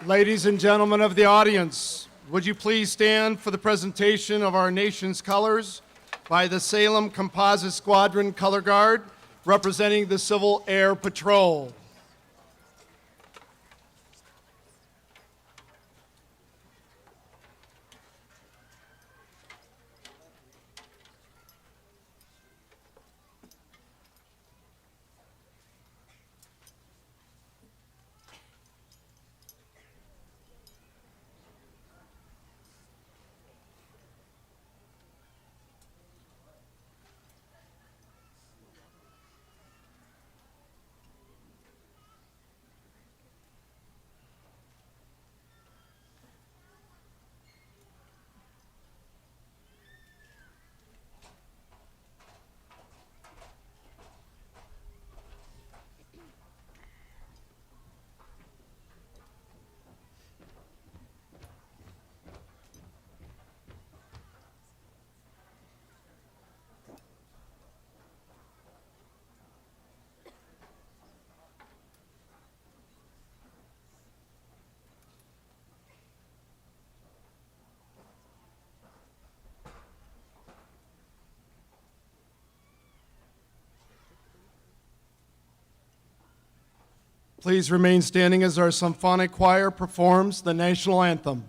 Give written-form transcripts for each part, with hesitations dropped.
Ladies and gentlemen of the audience, would you please stand for the presentation of our nation's colors by the Salem Composite Squadron Color Guard, representing the Civil Air Patrol. Please remain standing as our symphonic choir performs the national anthem.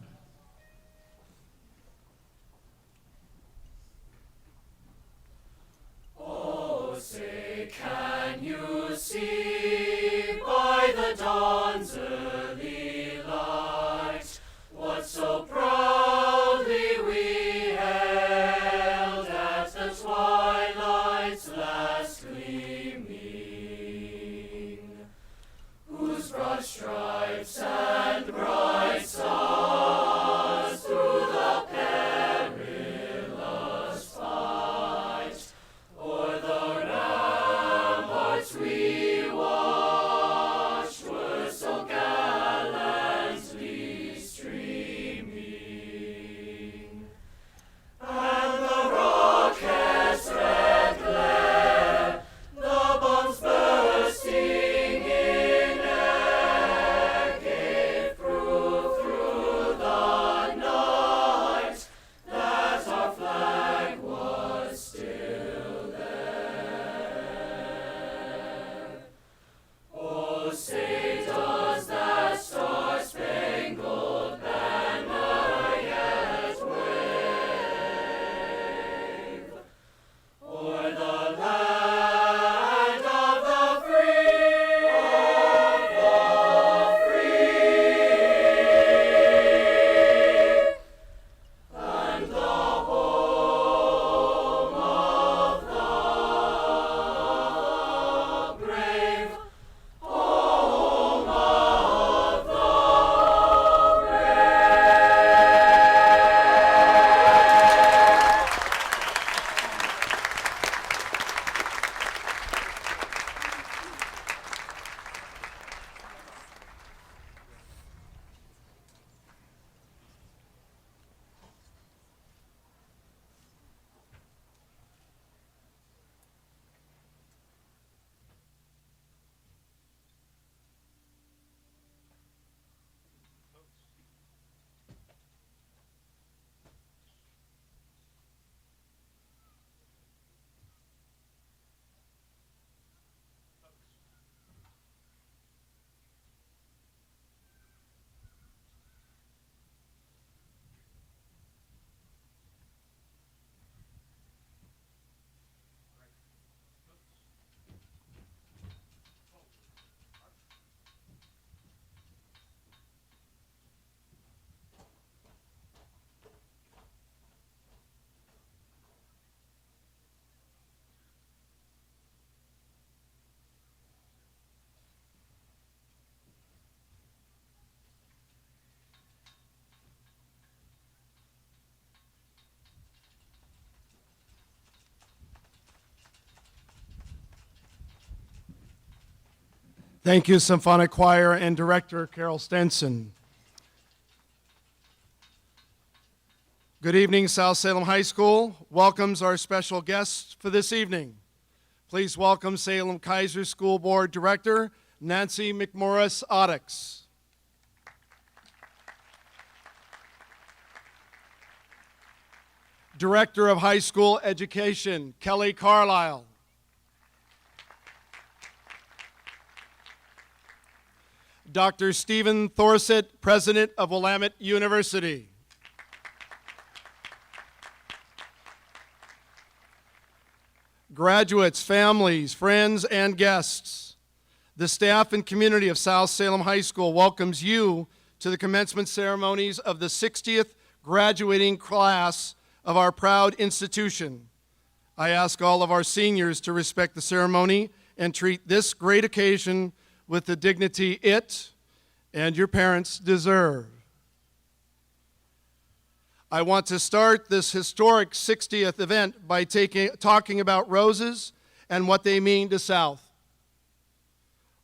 Oh, say, can you see by the dawn's early light what so proudly we hailed at the twilight's last gleaming? Whose broad stripes and bright stars through the perilous fight o'er the ramparts we watched were so gallantly streaming, and the rocket's red glare, the bombs bursting in air, gave proof through the night that our flag was still there. Oh, say does that star-spangled banner yet wave o'er the land of the free, and the home of the brave, home of the Thank you, Symphonic Choir and Director Carol Stenson. Good evening, South Salem High School welcomes our special guests for this evening. Please welcome Salem Kaiser School Board Director Nancy McMorris Oddix. Director of High School Education, Kelly Carlisle. Dr. Stephen Thorsett, President of Willamette University. Graduates, families, friends, and guests, the staff and community of South Salem High School welcomes you to the commencement ceremonies of the 60th graduating class of our proud institution. I ask all of our seniors to respect the ceremony and treat this great occasion with the dignity it and your parents deserve. I want to start this historic 60th event by talking about roses and what they mean to South.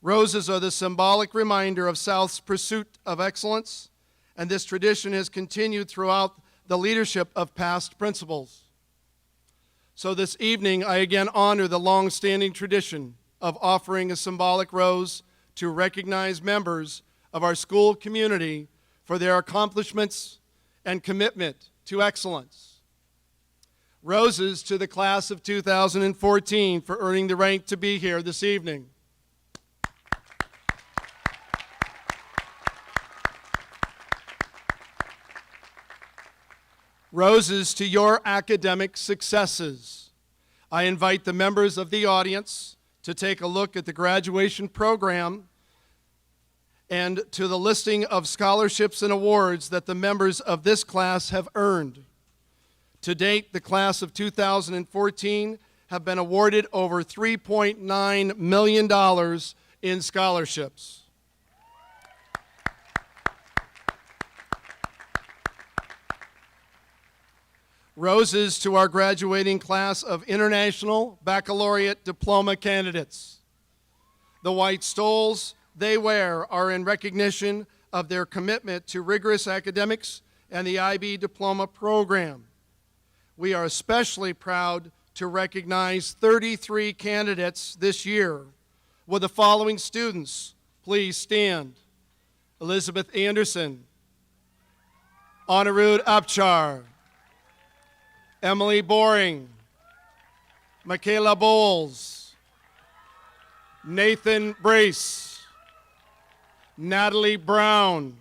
Roses are the symbolic reminder of South's pursuit of excellence, and this tradition has continued throughout the leadership of past principals. So this evening, I again honor the long-standing tradition of offering a symbolic rose to recognize members of our school community for their accomplishments and commitment to excellence. Roses to the class of 2014 for earning the rank to be here this evening. Roses to your academic successes. I invite the members of the audience to take a look at the graduation program and to the listing of scholarships and awards that the members of this class have earned. To date, the class of 2014 have been awarded over $3.9 million in scholarships. Roses to our graduating class of International Baccalaureate Diploma candidates. The white stoles they wear are in recognition of their commitment to rigorous academics and the IB Diploma program. We are especially proud to recognize 33 candidates this year. Will the following students please stand? Elizabeth Anderson, Anirudh Apchar, Emily Boring, Michaela Bowles, Nathan Brace, Natalie Brown,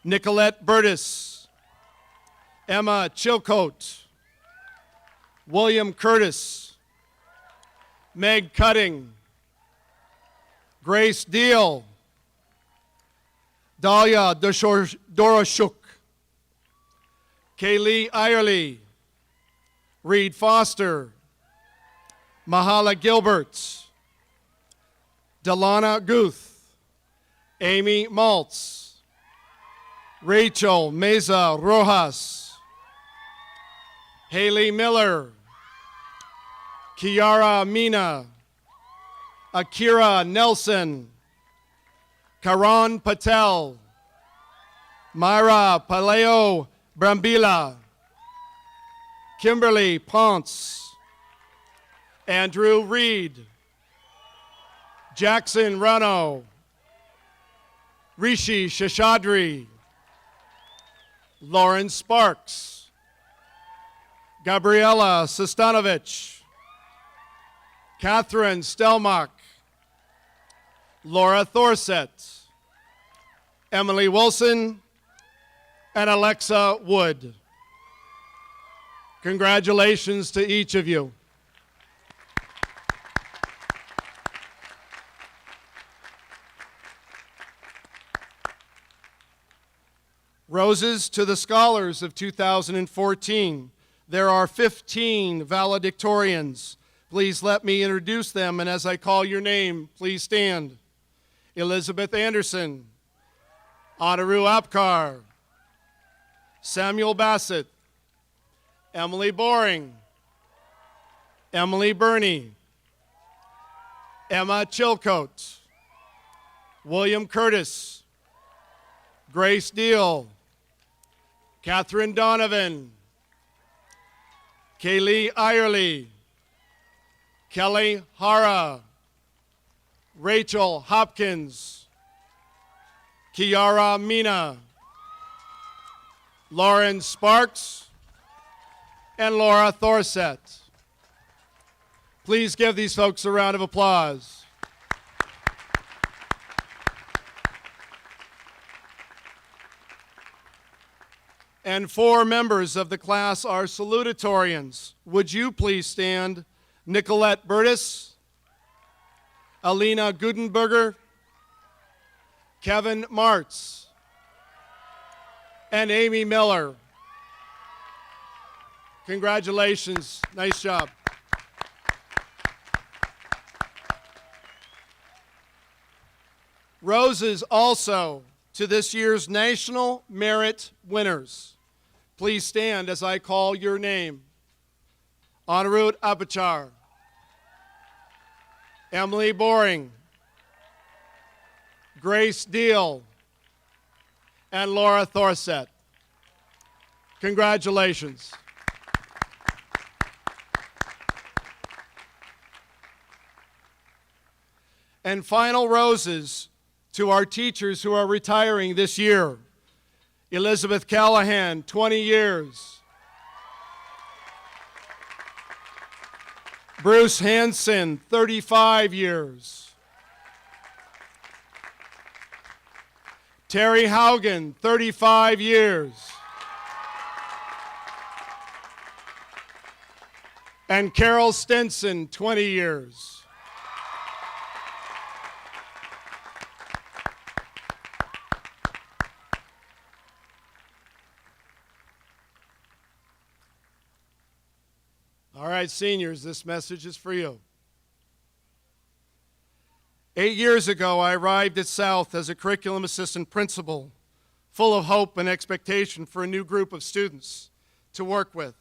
Nicolette Burtis, Emma Chilcote, William Curtis, Meg Cutting, Grace Deal, Dahlia Doroshuk, Kaylee Irely, Reed Foster, Mahala Gilbert, Delana Guth, Amy Maltz, Rachel Meza Rojas, Haley Miller, Kiara Mina, Akira Nelson, Karan Patel, Myra Paleo Brambila, Kimberly Ponce, Andrew Reed, Jackson Runo, Rishi Shashadri, Lauren Sparks, Gabriela Sestanovich, Catherine Stelmach, Laura Thorsett, Emily Wilson, and Alexa Wood. Congratulations to each of you. Roses to the scholars of 2014. There are 15 valedictorians. Please let me introduce them, and as I call your name, please stand. Elizabeth Anderson, Anirudh Apkar, Samuel Bassett, Emily Boring, Emily Burney, Emma Chilcote, William Curtis, Grace Deal, Catherine Donovan, Kaylee Irely, Kelly Hara, Rachel Hopkins, Kiara Mina, Lauren Sparks, and Laura Thorsett. Please give these folks a round of applause. And 4 members of the class are salutatorians. Would you please stand? Nicolette Burtis, Alina Gudenberger, Kevin Martz, and Amy Miller. Congratulations. Nice job. Roses also to this year's National Merit winners. Please stand as I call your name. Anirudh Abachar, Emily Boring, Grace Deal, and Laura Thorsett. Congratulations. And final roses to our teachers who are retiring this year. Elizabeth Callahan, 20 years. Bruce Hansen, 35 years. Terry Haugen, 35 years. And Carol Stinson, 20 years. All right, seniors, this message is for you. 8 years ago, I arrived at South as a curriculum assistant principal, full of hope and expectation for a new group of students to work with.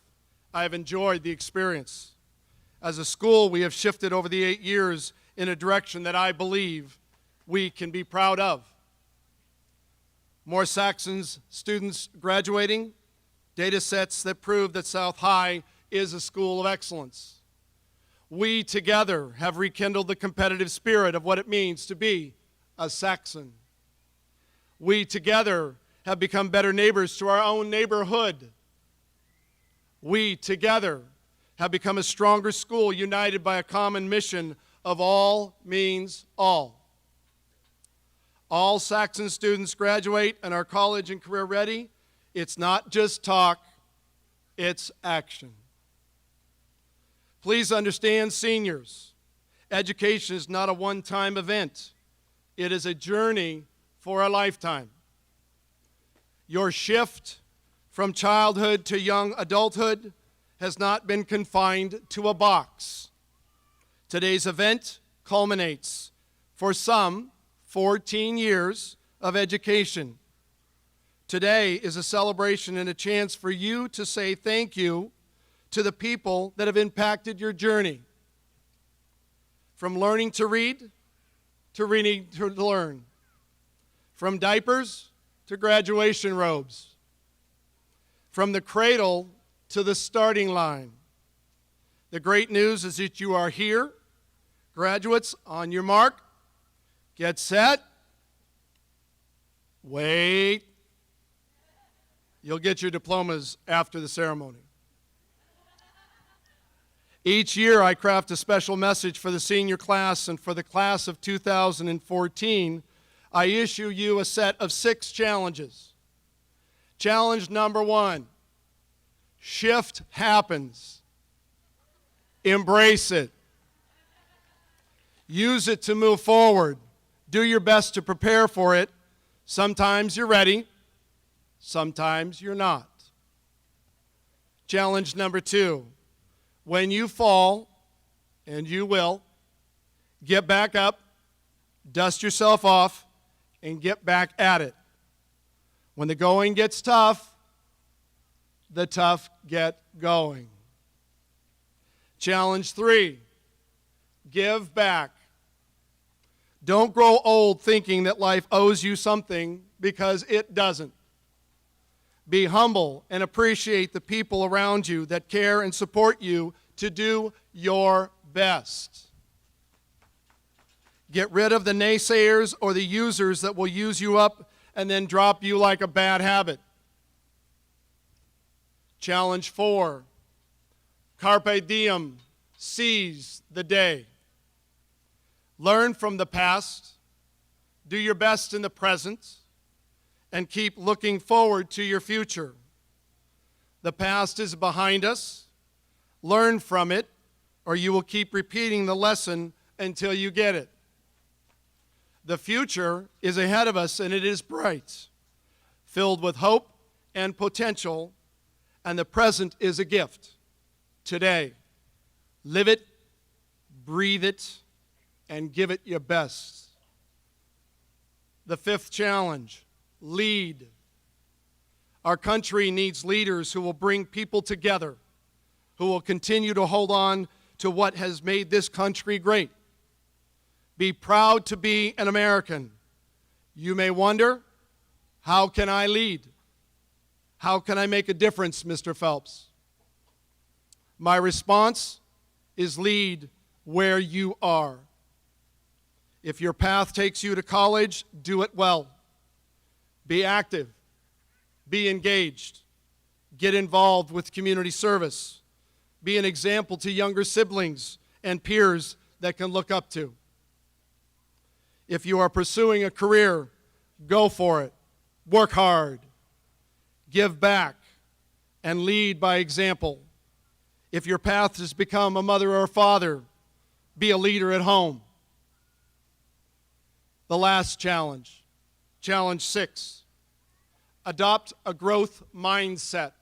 I have enjoyed the experience. As a school, we have shifted over the 8 years in a direction that I believe we can be proud of. More Saxons students graduating, data sets that prove that South High is a school of excellence. We together have rekindled the competitive spirit of what it means to be a Saxon. We together have become better neighbors to our own neighborhood. We together have become a stronger school united by a common mission of all means all. All Saxon students graduate and are college and career ready. It's not just talk, it's action. Please understand, seniors, education is not a one-time event. It is a journey for a lifetime. Your shift from childhood to young adulthood has not been confined to a box. Today's event culminates, for some, 14 years of education. Today is a celebration and a chance for you to say thank you to the people that have impacted your journey. From learning to read to reading to learn. From diapers to graduation robes. From the cradle to the starting line. The great news is that you are here. Graduates, on your mark, get set, wait. You'll get your diplomas after the ceremony. Each year I craft a special message for the senior class, and for the class of 2014, I issue you a set of 6 challenges. Challenge number 1, shift happens. Embrace it. Use it to move forward. Do your best to prepare for it. Sometimes you're ready, sometimes you're not. Challenge number 2, when you fall, and you will, get back up, dust yourself off, and get back at it. When the going gets tough, the tough get going. Challenge 3, give back. Don't grow old thinking that life owes you something, because it doesn't. Be humble and appreciate the people around you that care and support you to do your best. Get rid of the naysayers or the users that will use you up and then drop you like a bad habit. Challenge 4, Carpe diem, seize the day. Learn from the past, do your best in the present, and keep looking forward to your future. The past is behind us. Learn from it, or you will keep repeating the lesson until you get it. The future is ahead of us, and it is bright, filled with hope and potential, and the present is a gift. Today, live it, breathe it, and give it your best. The fifth challenge, lead. Our country needs leaders who will bring people together, who will continue to hold on to what has made this country great. Be proud to be an American. You may wonder, how can I lead? How can I make a difference, Mr. Phelps? My response is lead where you are. If your path takes you to college, do it well. Be active. Be engaged. Get involved with community service. Be an example to younger siblings and peers that can look up to. If you are pursuing a career, go for it. Work hard. Give back and lead by example. If your path is to become a mother or a father, be a leader at home. The last challenge, challenge 6, adopt a growth mindset.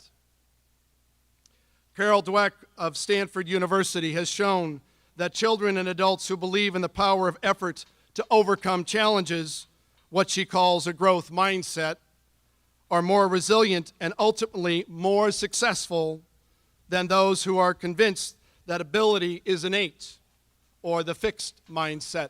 Carol Dweck of Stanford University has shown that children and adults who believe in the power of effort to overcome challenges, what she calls a growth mindset, are more resilient and ultimately more successful than those who are convinced that ability is innate or the fixed mindset.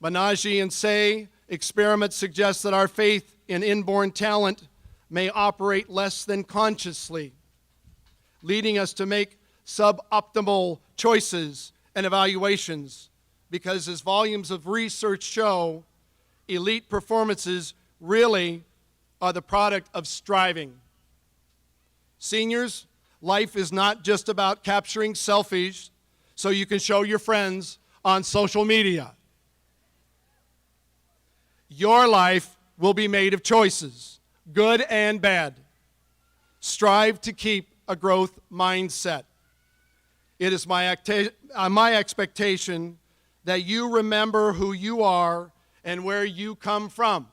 Banaji and Say experiments suggest that our faith in inborn talent may operate less than consciously, leading us to make suboptimal choices and evaluations because, as volumes of research show, elite performances really are the product of striving. Seniors, life is not just about capturing selfies so you can show your friends on social media. Your life will be made of choices, good and bad. Strive to keep a growth mindset. It is my expectation that you remember who you are and where you come from.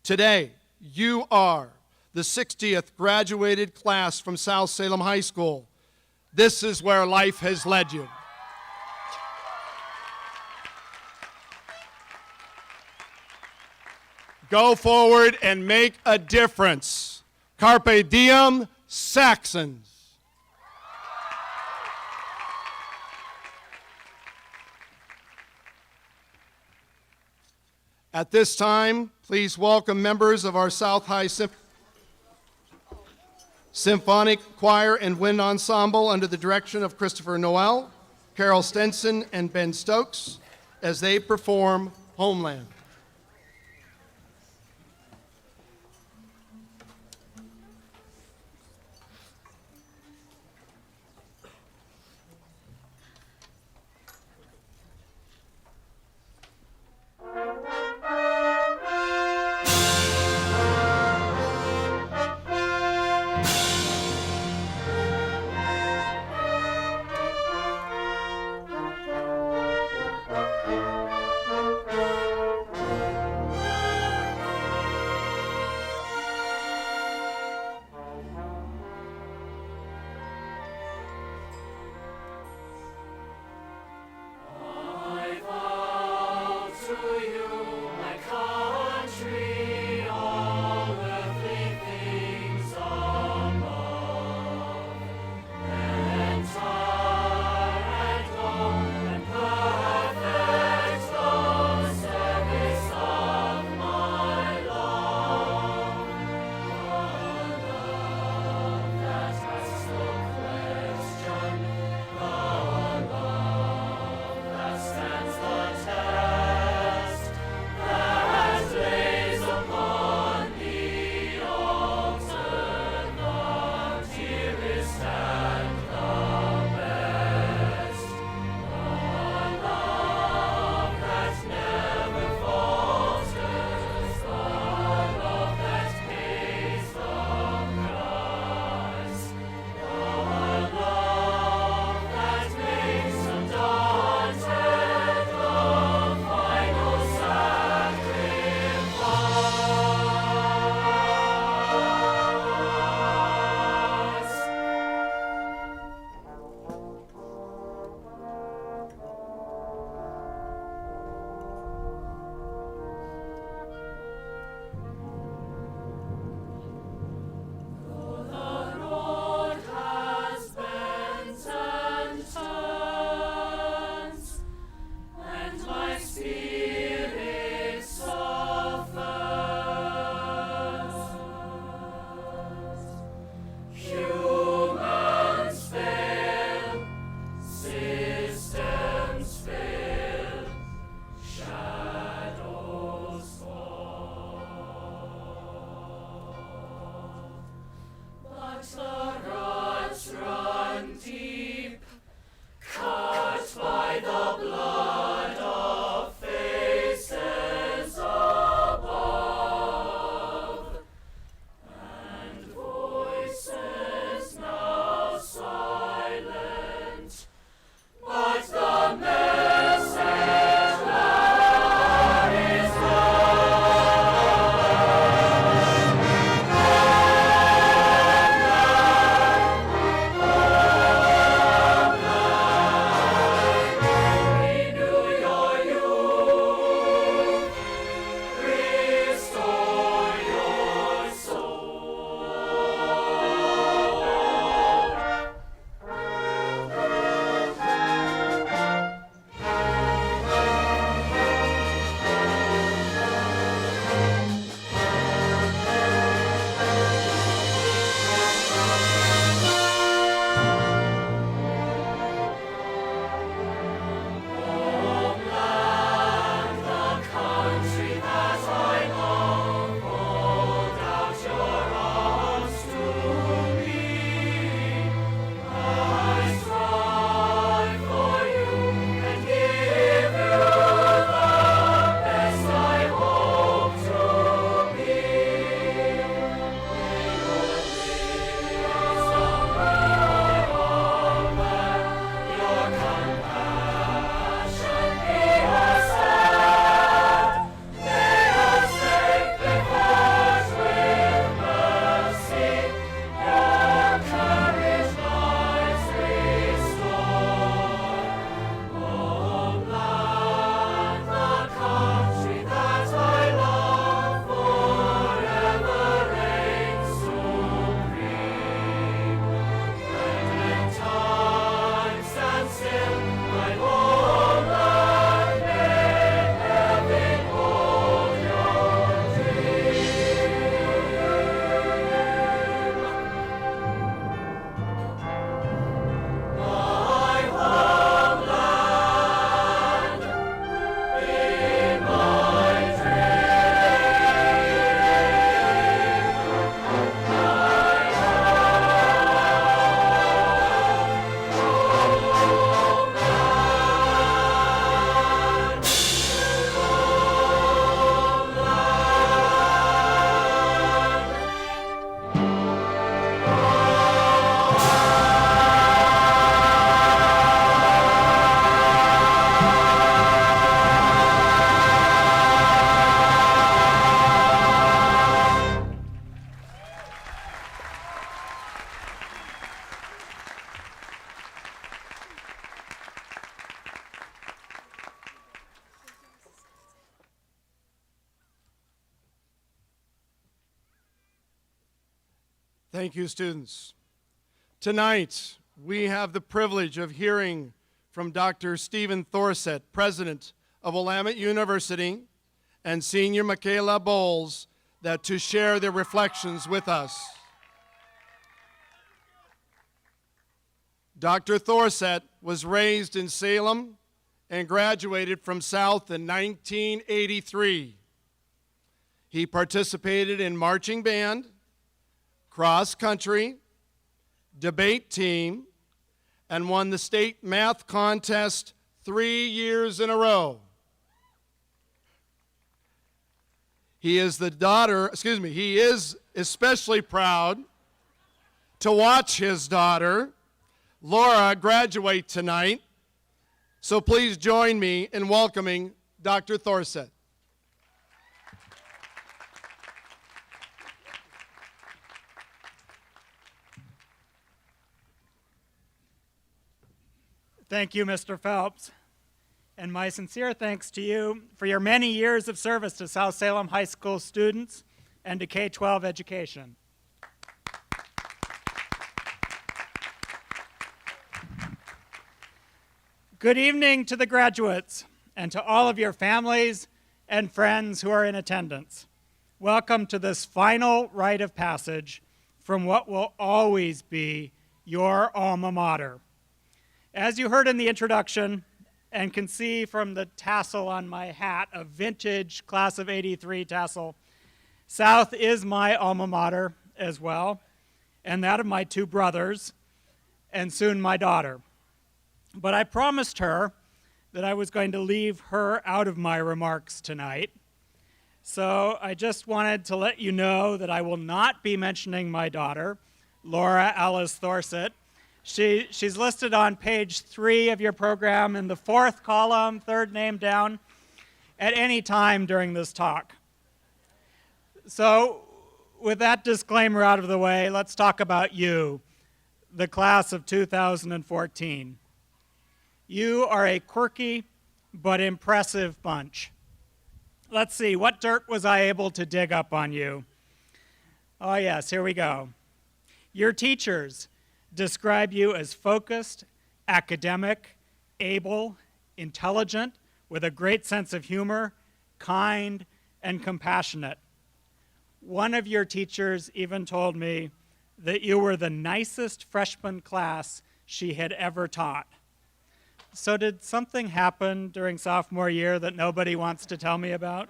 Today, you are the 60th graduated class from South Salem High School. This is where life has led you. Go forward and make a difference. Carpe diem, Saxons. At this time, please welcome members of our South High Symphonic Choir and Wind Ensemble under the direction of Christopher Noel, Carol Stenson, and Ben Stokes as they perform Homeland. Thank you, students. Tonight, we have the privilege of hearing from Dr. Stephen Thorsett, President of Willamette University, and Senior Michaela Bowles, to share their reflections with us. Dr. Thorsett was raised in Salem and graduated from South in 1983. He participated in marching band, cross country, debate team, and won the state math contest 3 years in a row. He is especially proud to watch his daughter, Laura, graduate tonight. So please join me in welcoming Dr. Thorsett. Thank you, Mr. Phelps. And my sincere thanks to you for your many years of service to South Salem High School students and to K-12 education. Good evening to the graduates and to all of your families and friends who are in attendance. Welcome to this final rite of passage from what will always be your alma mater. As you heard in the introduction and can see from the tassel on my hat, a vintage class of '83 tassel, South is my alma mater as well, and that of my two brothers, and soon my daughter. But I promised her that I was going to leave her out of my remarks tonight. So I just wanted to let you know that I will not be mentioning my daughter, Laura Alice Thorsett. She's listed on page 3 of your program in the 4th column, 3rd name down, at any time during this talk. So with that disclaimer out of the way, let's talk about you, the class of 2014. You are a quirky but impressive bunch. Let's see, what dirt was I able to dig up on you? Oh yes, here we go. Your teachers describe you as focused, academic, able, intelligent, with a great sense of humor, kind, and compassionate. One of your teachers even told me that you were the nicest freshman class she had ever taught. So did something happen during sophomore year that nobody wants to tell me about?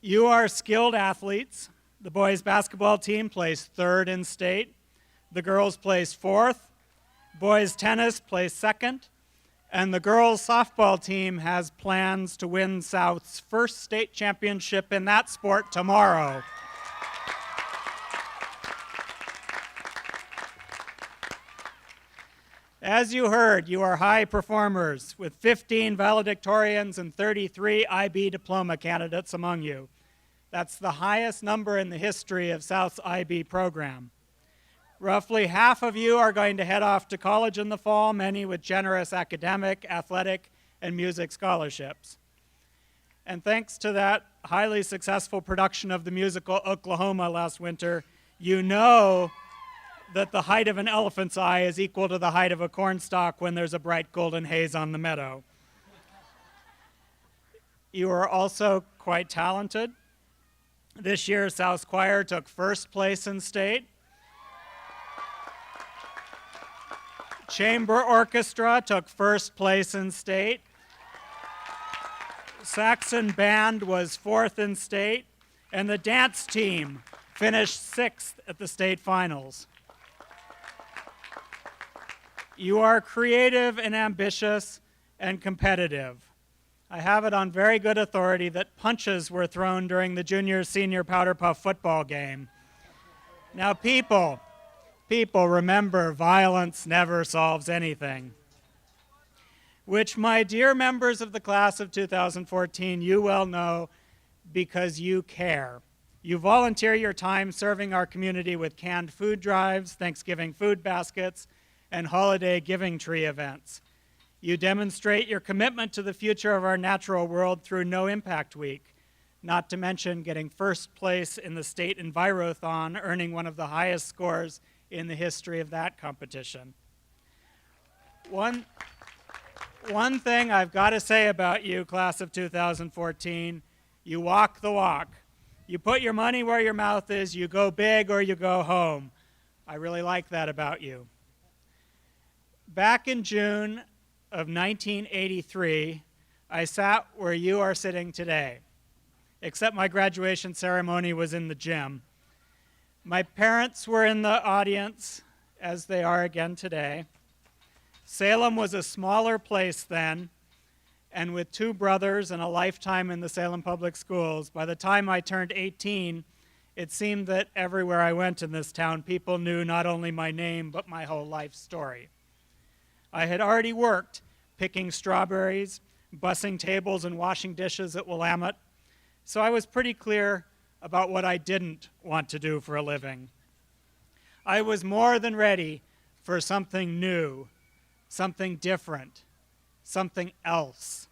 You are skilled athletes. The boys' basketball team placed 3rd in state. The girls placed 4th. Boys' tennis placed 2nd. And the girls' softball team has plans to win South's first state championship in that sport tomorrow. As you heard, you are high performers with 15 valedictorians and 33 IB diploma candidates among you. That's the highest number in the history of South's IB program. Roughly half of you are going to head off to college in the fall, many with generous academic, athletic, and music scholarships. And thanks to that highly successful production of the musical Oklahoma last winter, you know that the height of an elephant's eye is equal to the height of a cornstalk when there's a bright golden haze on the meadow. You are also quite talented. This year, South's choir took 1st place in state. Chamber orchestra took 1st place in state. Saxon band was 4th in state. And the dance team finished 6th at the state finals. You are creative and ambitious and competitive. I have it on very good authority that punches were thrown during the junior-senior Powder Puff football game. Now, people, remember, violence never solves anything. Which, my dear members of the class of 2014, you well know because you care. You volunteer your time serving our community with canned food drives, Thanksgiving food baskets, and holiday giving tree events. You demonstrate your commitment to the future of our natural world through No Impact Week, not to mention getting first place in the state Envirothon, earning one of the highest scores in the history of that competition. One thing I've got to say about you, class of 2014, you walk the walk. You put your money where your mouth is, you go big or you go home. I really like that about you. Back in June of 1983, I sat where you are sitting today, except my graduation ceremony was in the gym. My parents were in the audience, as they are again today. Salem was a smaller place then, and with 2 brothers and a lifetime in the Salem Public Schools, by the time I turned 18, it seemed that everywhere I went in this town, people knew not only my name, but my whole life story. I had already worked picking strawberries, bussing tables, and washing dishes at Willamette, so I was pretty clear about what I didn't want to do for a living. I was more than ready for something new, something different, something else.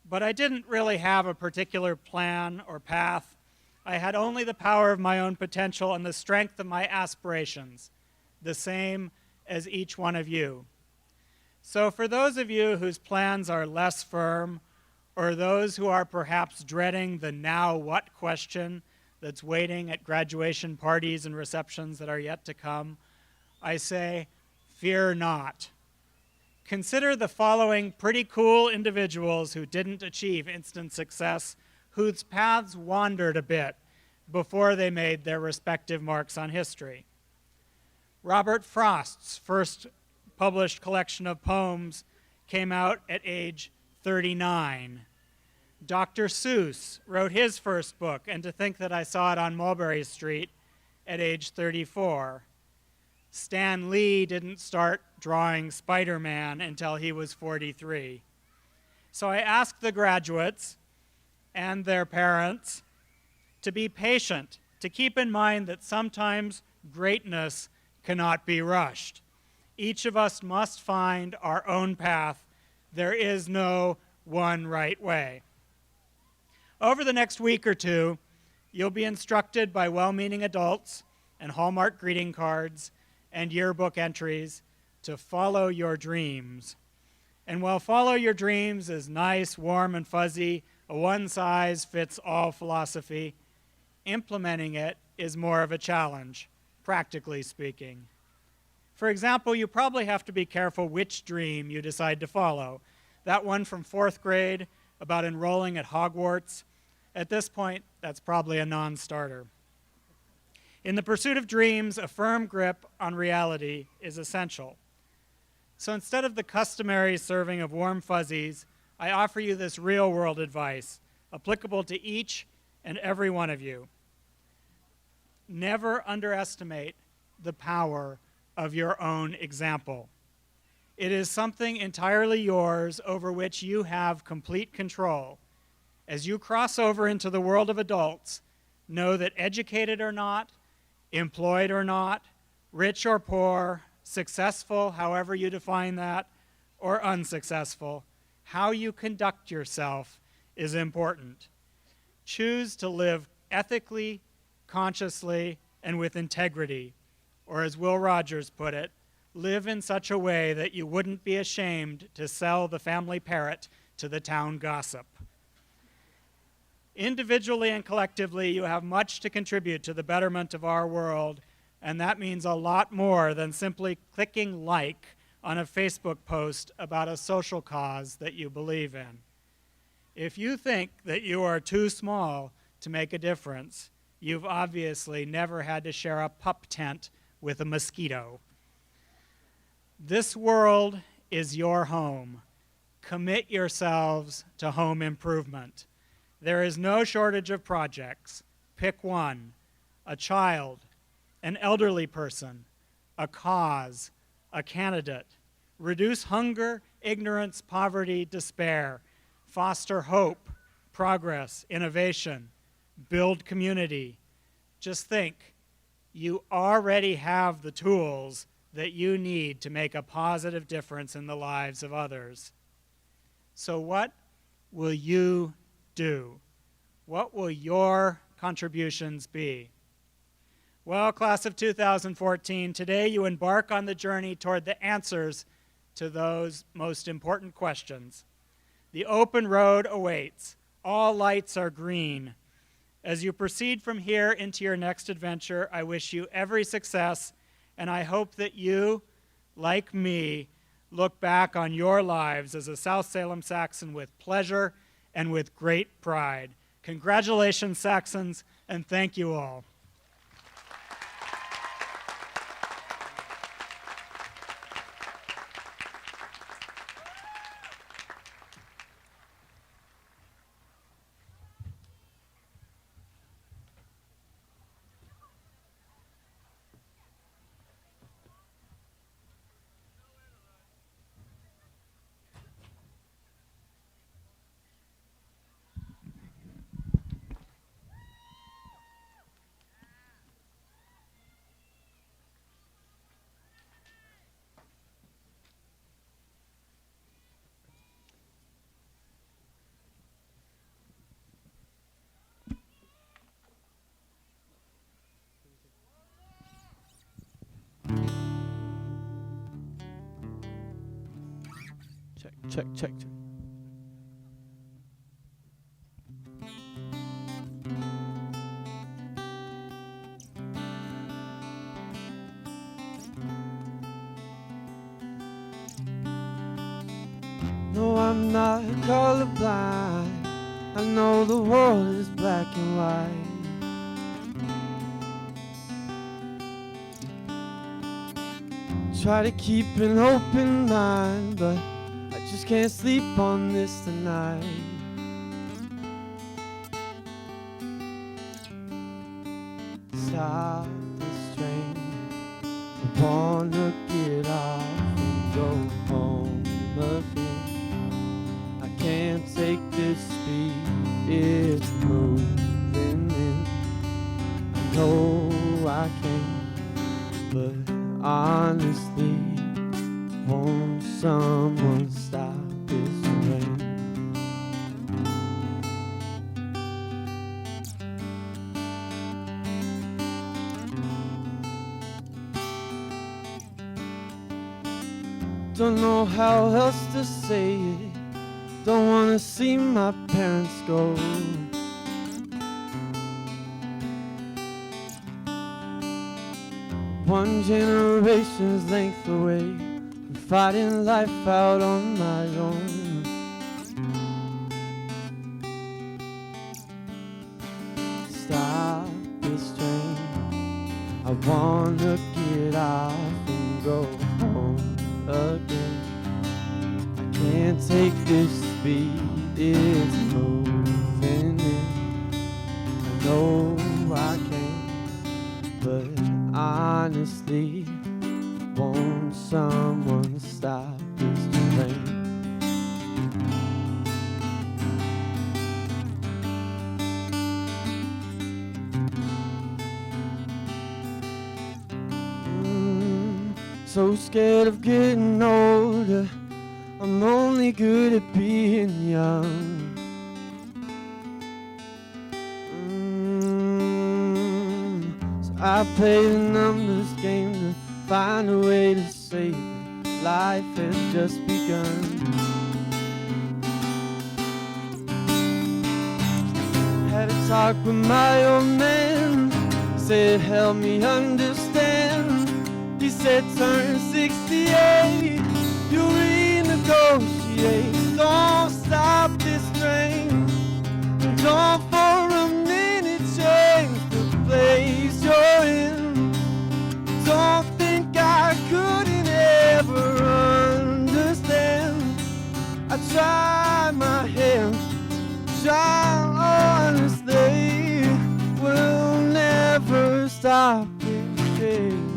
But I didn't really have a particular plan or path. I had only the power of my own potential and the strength of my aspirations, the same as each one of you. So for those of you whose plans are less firm, or those who are perhaps dreading the now what question that's waiting at graduation parties and receptions that are yet to come, I say, fear not. Consider the following pretty cool individuals who didn't achieve instant success, whose paths wandered a bit before they made their respective marks on history. Robert Frost's first published collection of poems came out at age 39. Dr. Seuss wrote his first book, and to think that I saw it on Mulberry Street, at age 34. Stan Lee didn't start drawing Spider-Man until he was 43. So I asked the graduates and their parents to be patient, to keep in mind that sometimes greatness cannot be rushed. Each of us must find our own path. There is no one right way. Over the next week or two, you'll be instructed by well-meaning adults and Hallmark greeting cards and yearbook entries to follow your dreams. And while follow your dreams is nice, warm, and fuzzy, a one-size-fits-all philosophy, implementing it is more of a challenge, practically speaking. For example, you probably have to be careful which dream you decide to follow. That one from 4th grade about enrolling at Hogwarts, at this point, that's probably a non-starter. In the pursuit of dreams, a firm grip on reality is essential. So instead of the customary serving of warm fuzzies, I offer you this real-world advice, applicable to each and every one of you. Never underestimate the power of your own example. It is something entirely yours over which you have complete control. As you cross over into the world of adults, know that educated or not, employed or not, rich or poor, successful, however you define that, or unsuccessful, how you conduct yourself is important. Choose to live ethically, consciously, and with integrity, or as Will Rogers put it, live in such a way that you wouldn't be ashamed to sell the family parrot to the town gossip. Individually and collectively, you have much to contribute to the betterment of our world, and that means a lot more than simply clicking like on a Facebook post about a social cause that you believe in. If you think that you are too small to make a difference, you've obviously never had to share a pup tent with a mosquito. This world is your home. Commit yourselves to home improvement. There is no shortage of projects. Pick one: a child, an elderly person, a cause, a candidate. Reduce hunger, ignorance, poverty, despair. Foster hope, progress, innovation. Build community. Just think, you already have the tools that you need to make a positive difference in the lives of others. So what will you do? What will your contributions be? Well, class of 2014, today you embark on the journey toward the answers to those most important questions. The open road awaits. All lights are green. As you proceed from here into your next adventure, I wish you every success, and I hope that you, like me, look back on your lives as a South Salem Saxon with pleasure and with great pride. Congratulations, Saxons, and thank you all. Check. No, I'm not colorblind. I know the world is black and white. Try to keep an open mind, but I just can't sleep on this tonight. Stop this train. I wanna get off and go home again. I can't take this speed, it's moving in. I know I can, but honestly, won't someone stop this rain? Don't know how else to say it. Don't wanna see my parents go. One generation's length away from fighting life out on my own. Stop this train. I wanna get off and go home again. I can't take this speed, it's moving in. I know I can, but honestly, won't someone stop this train? So scared of getting older, I'm only good at being young. So I play the numbers game to find a way to say that life has just begun. Had a talk with my old man, said help me understand. He said turn 68, you renegotiate. Don't stop this train, don't for a minute change the place you're in. Don't think I couldn't ever understand. I try my hand, try honestly, we'll never stop this train.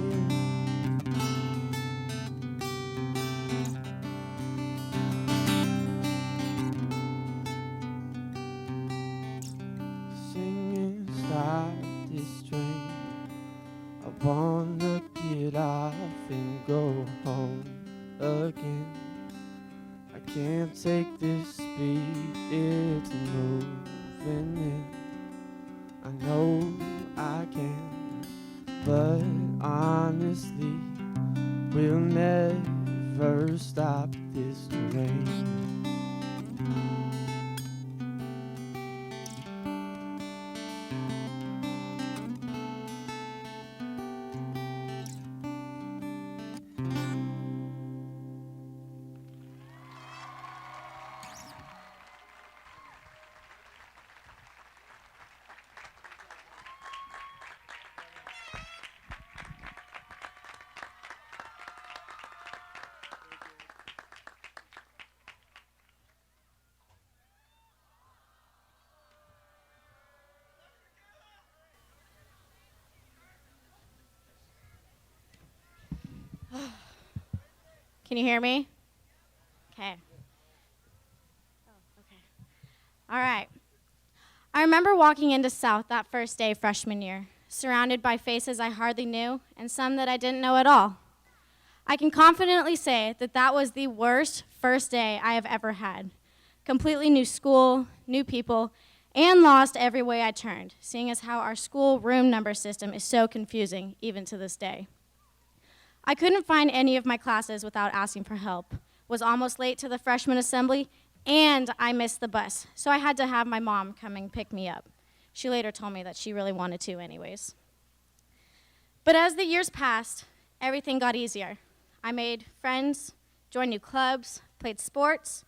Stop this train. I wanna get off and go home again. I can't take this speed, it's moving in. Can you hear me? Okay. All right. I remember walking into South that first day freshman year, surrounded by faces I hardly knew and some that I didn't know at all. I can confidently say that that was the worst first day I have ever had. Completely new school, new people, and lost every way I turned, seeing as how our school room number system is so confusing even to this day. I couldn't find any of my classes without asking for help, was almost late to the freshman assembly, and I missed the bus, so I had to have my mom come and pick me up. She later told me that she really wanted to anyways. But as the years passed, everything got easier. I made friends, joined new clubs, played sports,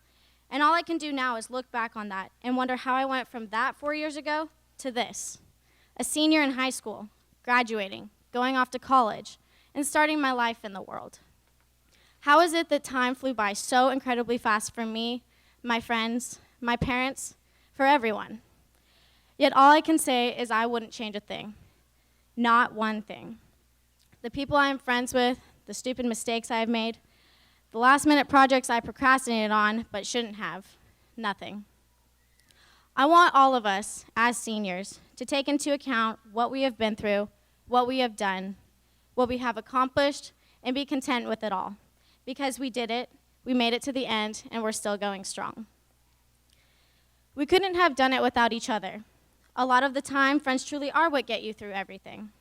and all I can do now is look back on that and wonder how I went from that 4 years ago to this. A senior in high school, graduating, going off to college, and starting my life in the world. How is it that time flew by so incredibly fast for me, my friends, my parents, for everyone? Yet all I can say is I wouldn't change a thing. Not one thing. The people I am friends with, the stupid mistakes I have made, the last-minute projects I procrastinated on but shouldn't have, nothing. I want all of us, as seniors, to take into account what we have been through, what we have done, what we have accomplished, and be content with it all. Because we did it, we made it to the end, and we're still going strong. We couldn't have done it without each other. A lot of the time, friends truly are what get you through everything.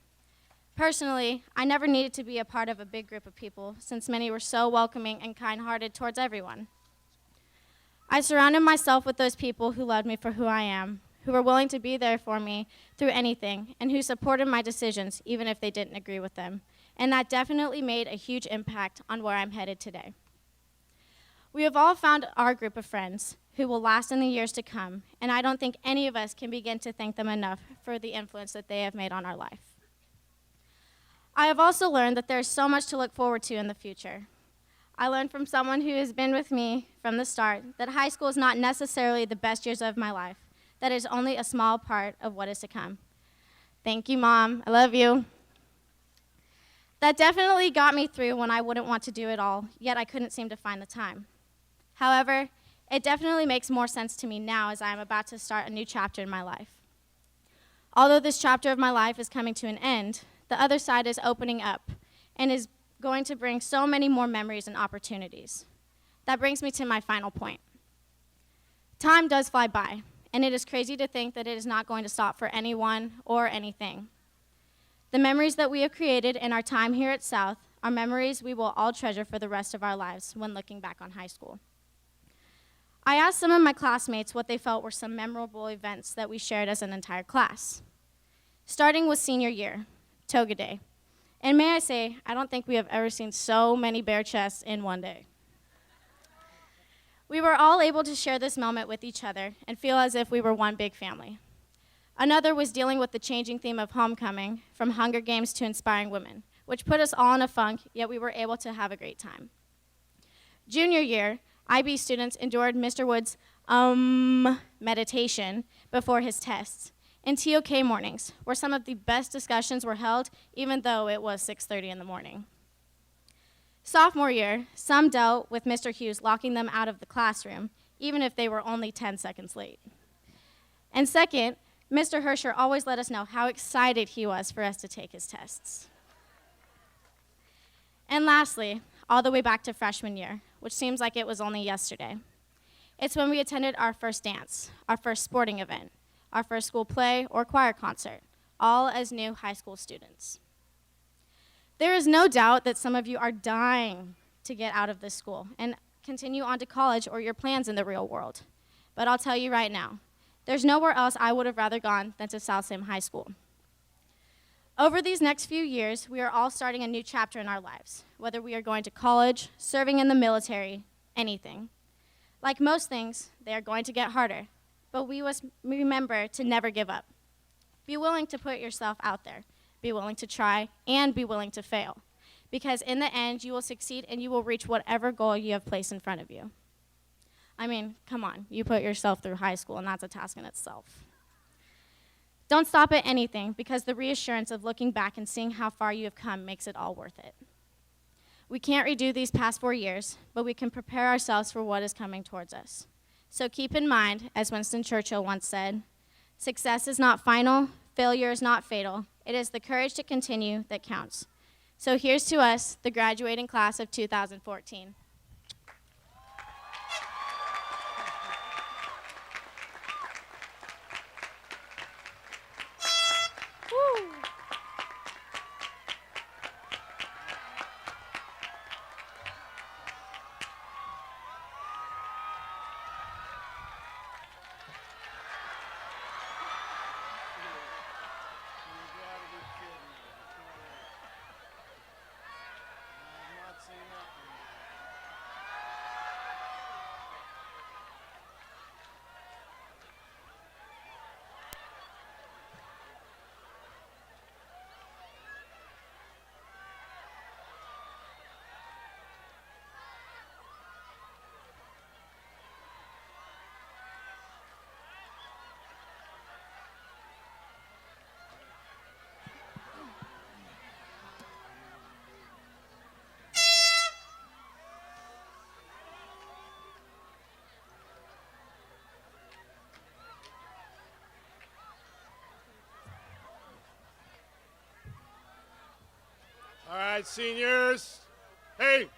Personally, I never needed to be a part of a big group of people, since many were so welcoming and kind-hearted towards everyone. I surrounded myself with those people who loved me for who I am, who were willing to be there for me through anything, and who supported my decisions even if they didn't agree with them. And that definitely made a huge impact on where I'm headed today. We have all found our group of friends who will last in the years to come, and I don't think any of us can begin to thank them enough for the influence that they have made on our life. I have also learned that there is so much to look forward to in the future. I learned from someone who has been with me from the start that high school is not necessarily the best years of my life, that is only a small part of what is to come. Thank you, Mom. I love you. That definitely got me through when I wouldn't want to do it all, yet I couldn't seem to find the time. However, it definitely makes more sense to me now as I am about to start a new chapter in my life. Although this chapter of my life is coming to an end, the other side is opening up and is going to bring so many more memories and opportunities. That brings me to my final point. Time does fly by, and it is crazy to think that it is not going to stop for anyone or anything. The memories that we have created in our time here at South are memories we will all treasure for the rest of our lives when looking back on high school. I asked some of my classmates what they felt were some memorable events that we shared as an entire class. Starting with senior year, Toga Day. And may I say, I don't think we have ever seen so many bare chests in one day. We were all able to share this moment with each other and feel as if we were one big family. Another was dealing with the changing theme of homecoming, from Hunger Games to Inspiring Women, which put us all in a funk, yet we were able to have a great time. Junior year, IB students endured Mr. Wood's meditation before his tests, and TOK mornings, where some of the best discussions were held, even though it was 6:30 in the morning. Sophomore year, some dealt with Mr. Hughes locking them out of the classroom, even if they were only 10 seconds late. And second, Mr. Hersher always let us know how excited he was for us to take his tests. And lastly, all the way back to freshman year, which seems like it was only yesterday. It's when we attended our first dance, our first sporting event, our first school play or choir concert, all as new high school students. There is no doubt that some of you are dying to get out of this school and continue on to college or your plans in the real world. But I'll tell you right now, there's nowhere else I would have rather gone than to South Salem High School. Over these next few years, we are all starting a new chapter in our lives, whether we are going to college, serving in the military, anything. Like most things, they are going to get harder, but we must remember to never give up. Be willing to put yourself out there. Be willing to try, and be willing to fail. Because in the end, you will succeed and you will reach whatever goal you have placed in front of you. I mean, come on, you put yourself through high school, and that's a task in itself. Don't stop at anything, because the reassurance of looking back and seeing how far you have come makes it all worth it. We can't redo these past 4 years, but we can prepare ourselves for what is coming towards us. So keep in mind, as Winston Churchill once said, success is not final, failure is not fatal. It is the courage to continue that counts. So here's to us, the graduating class of 2014. Woo. All right, seniors. Hey.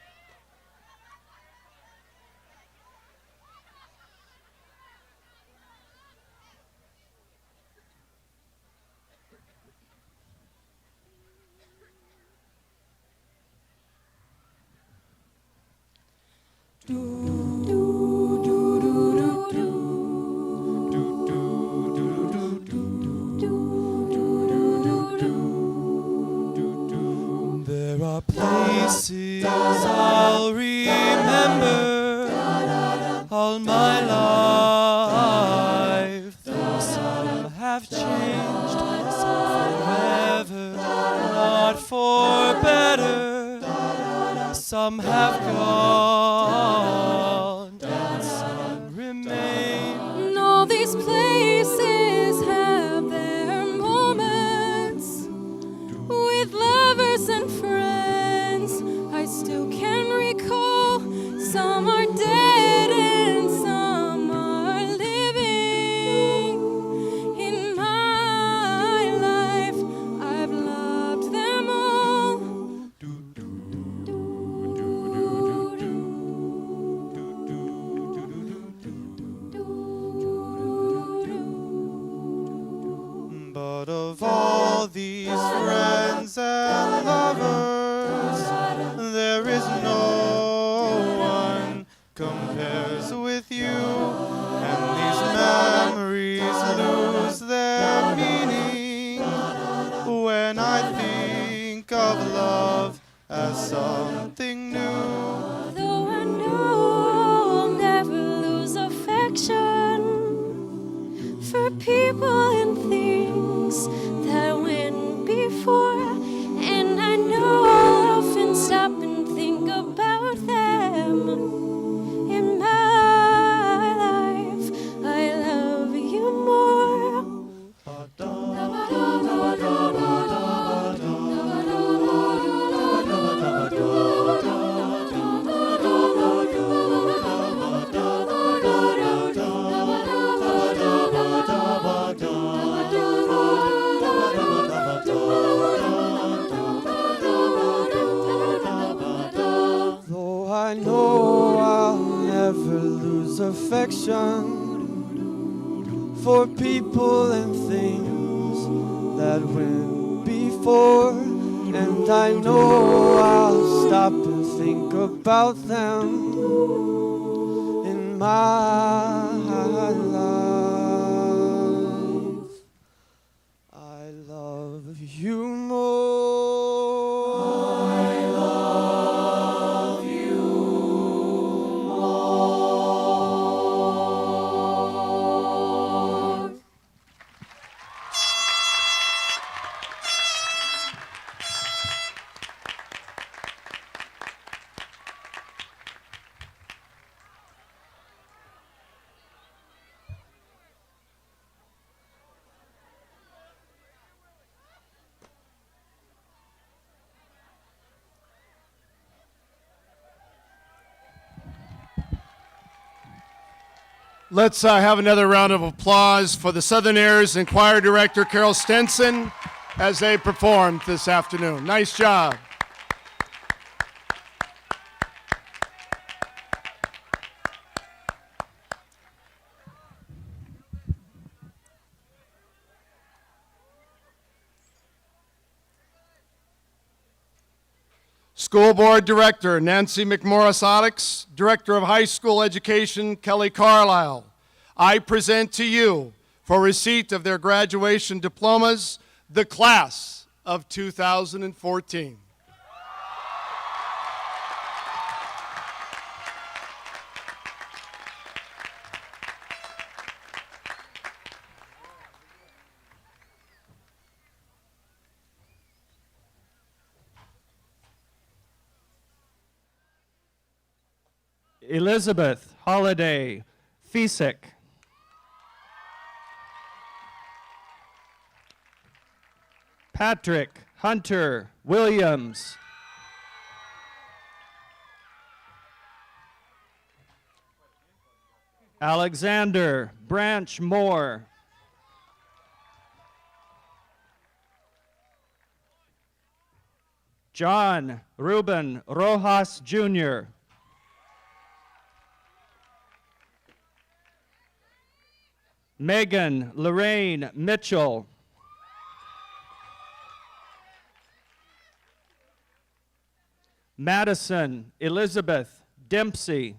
There are places I'll remember all my life. Though some have changed, some forever, not for better. Some have gone, and some remain. And all these places have their moments with lovers and friends. I still can recall some are dead and some are living. In my life, I've loved them all. But of all these friends and lovers, there is no one compares with you. And these memories lose their meaning when I think of love as something new. Though I know I'll never lose affection for people and things that went before, and I know I'll often stop and think about them. In my life, I love you more. Though I know I'll never lose affection for people and things that went before, and I know I'll stop and think about them in my life. I love you more. I love you more. Let's have another round of applause for the Southern Airs and Choir Director Carol Stenson as they performed this afternoon. Nice job. School Board Director Nancy McMorris-Oddix, Director of High School Education Kelly Carlisle, I present to you, for receipt of their graduation diplomas, the class of 2014. Elizabeth Holiday Fisick. Patrick Hunter Williams. Alexander Branch Moore. John Ruben Rojas Jr. Megan Lorraine Mitchell. Madison Elizabeth Dempsey.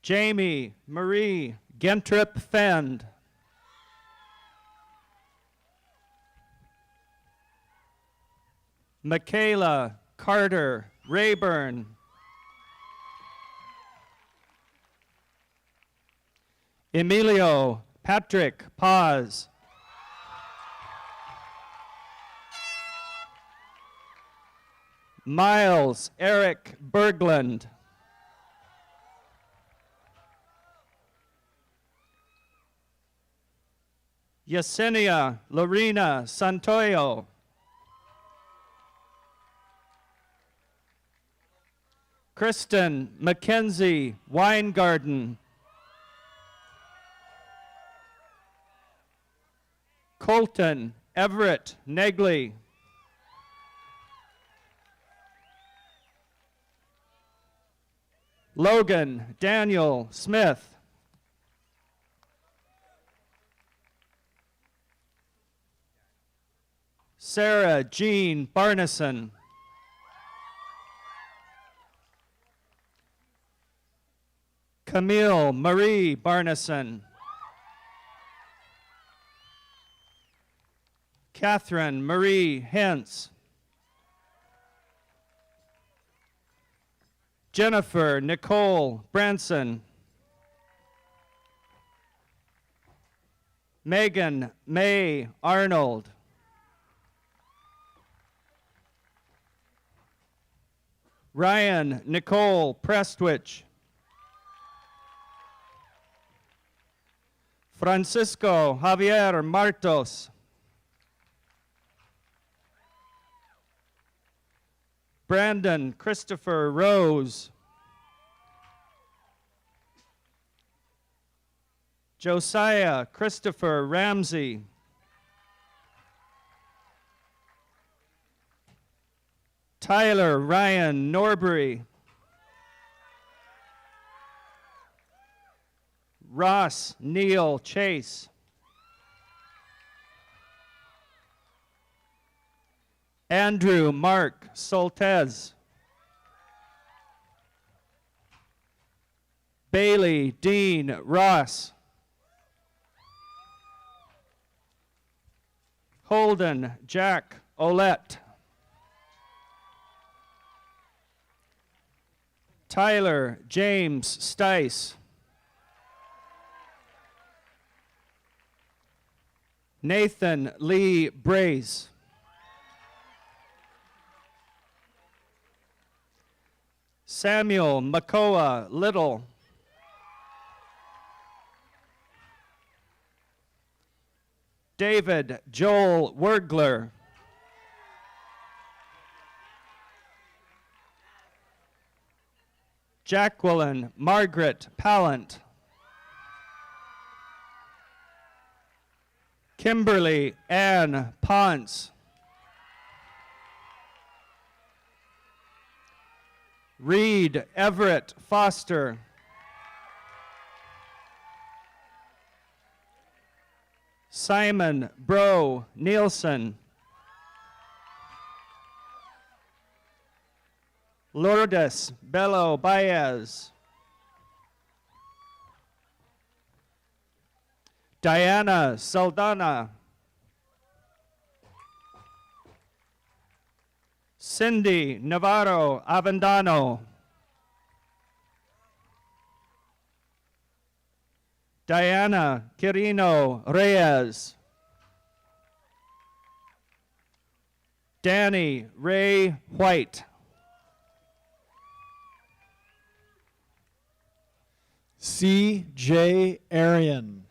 Jamie Marie Gentrip Fend. Michaela Carter Rayburn. Emilio Patrick Paz. Miles Eric Berglund. Yesenia Lorena Santoyo. Kristen Mackenzie Weingarten. Colton Everett Negley. Logan Daniel Smith. Sarah Jean Barneson. Camille Marie Barneson. Catherine Marie Hentz. Jennifer Nicole Branson. Megan May Arnold. Ryan Nicole Prestwich. Francisco Javier Martos. Brandon Christopher Rose. Josiah Christopher Ramsey. Tyler Ryan Norbury. Ross Neil Chase. Andrew Mark Soltez. Bailey Dean Ross. Holden Jack Olette. Tyler James Stice. Nathan Lee Braze. Samuel Makoa Little. David Joel Wurgler. Jacqueline Margaret Pallant. Kimberly Ann Ponce. Reed Everett Foster. Simon Bro Nielsen. Lourdes Bello Baez. Diana Saldana. Cindy Navarro Avendano. Diana Quirino Reyes. Danny Ray White. C.J. Arian.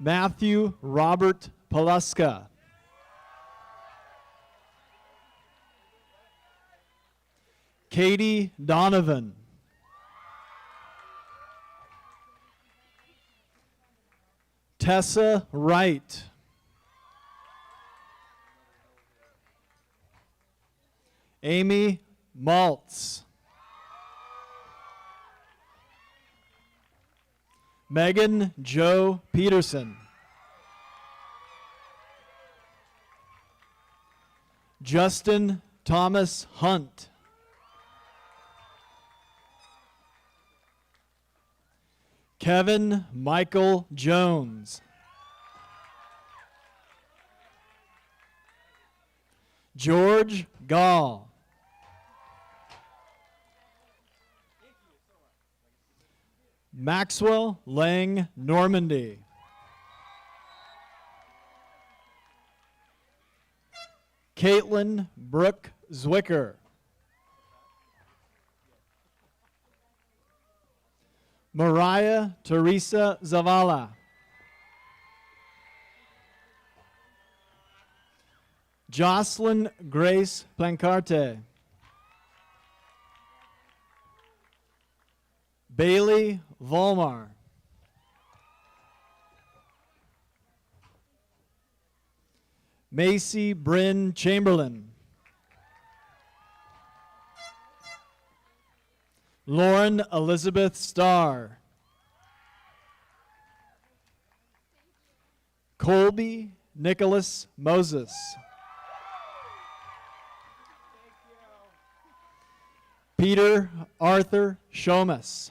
Matthew Robert Paluska. Katie Donovan. Tessa Wright. Amy Maltz. Megan Jo Peterson. Justin Thomas Hunt. Kevin Michael Jones. George Gall. Maxwell Lang Normandy. Caitlin Brooke Zwicker. Mariah Teresa Zavala. Jocelyn Grace Plancarte. Bailey Volmar. Macy Bryn Chamberlain. Lauren Elizabeth Starr. Colby Nicholas Moses. Peter Arthur Shomas.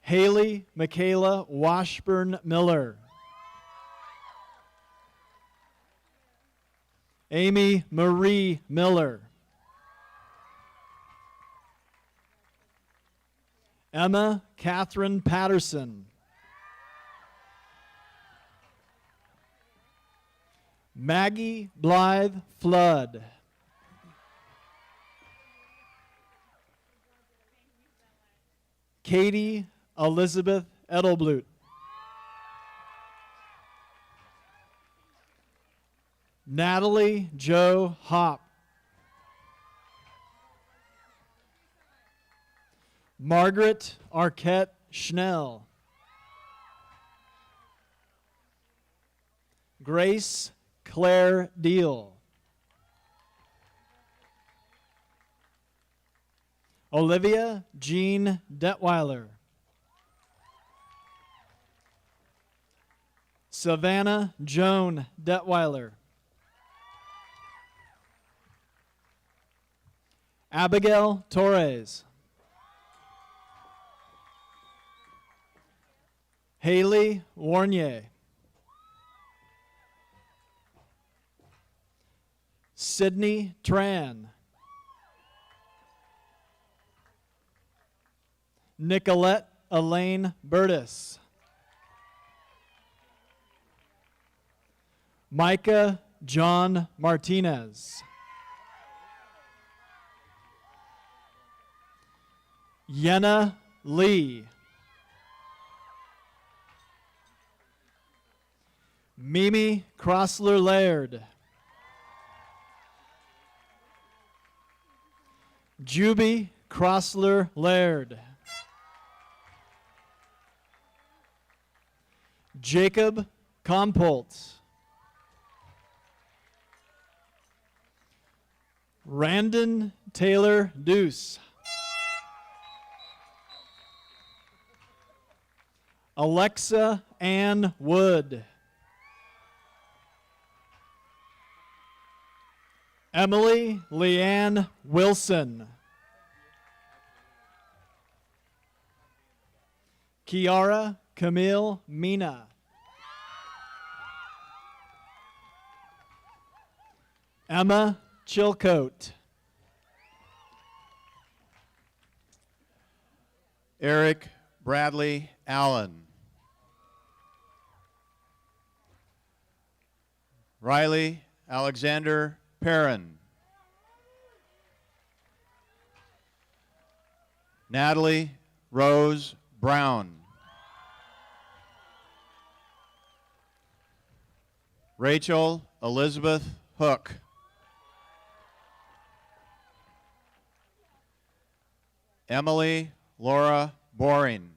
Haley Michaela Washburn Miller. Amy Marie Miller. Emma Catherine Patterson. Maggie Blythe Flood. Katie Elizabeth Edelblut. Natalie Jo Hop. Margaret Arquette Schnell. Grace Claire Deal. Olivia Jean Detweiler. Savannah Joan Detweiler. Abigail Torres. Haley Warnier. Sydney Tran. Nicolette Elaine Burtis. Micah John Martinez. Yenna Lee. Mimi Crossler Laird, Juby Crossler Laird, Jacob Compolt, Randon Taylor Deuce, Alexa Ann Wood, Emily Leanne Wilson, Kiara Camille Mina, Emma Chilcote, Eric Bradley Allen, Riley Alexander Perrin, Natalie Rose Brown, Rachel Elizabeth Hook, Emily Laura Boring,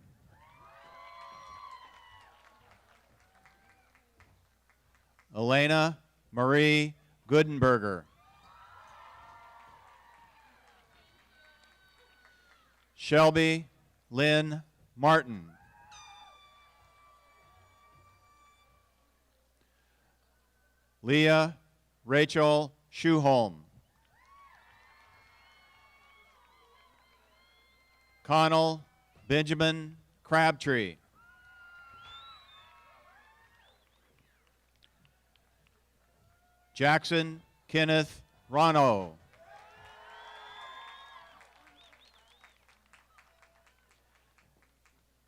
Elena Marie Goodenberger, Shelby Lynn Martin, Leah Rachel Schuholm, Connell Benjamin Crabtree, Jackson Kenneth Rono,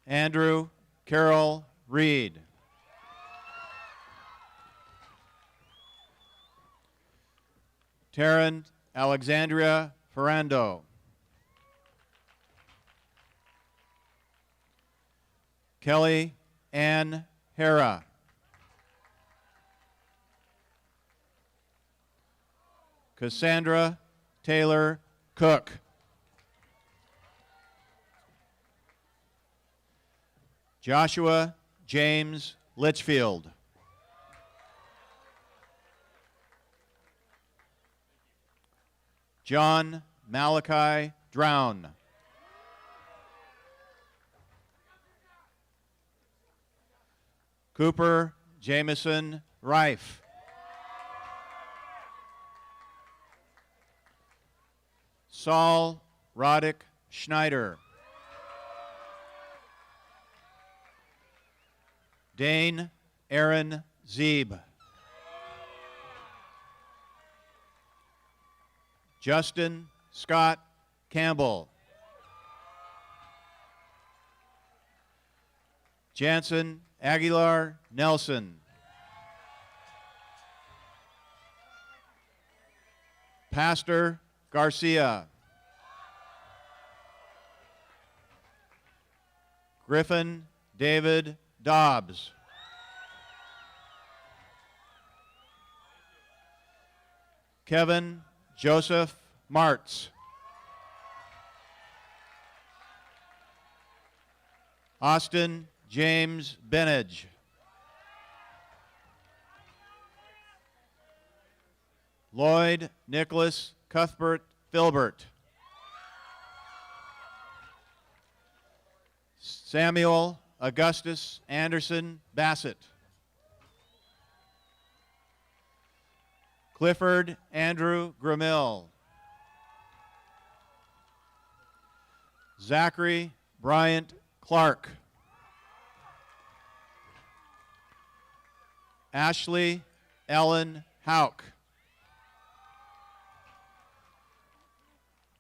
Andrew Carroll Reed, Taryn Alexandria Ferrando, Kelly Ann Hera, Cassandra Taylor Cook, Joshua James Litchfield, John Malachi Drown, Cooper Jameson Rife, Saul Roddick Schneider, Dane Aaron Zeeb, Justin Scott Campbell, Jansen Aguilar Nelson, Pastor Garcia, Griffin David Dobbs, Kevin Joseph Martz, Austin James Benage, Lloyd Nicholas Cuthbert Filbert, Samuel Augustus Anderson Bassett, Clifford Andrew Grammill, Zachary Bryant Clark, Ashley Ellen Hauk,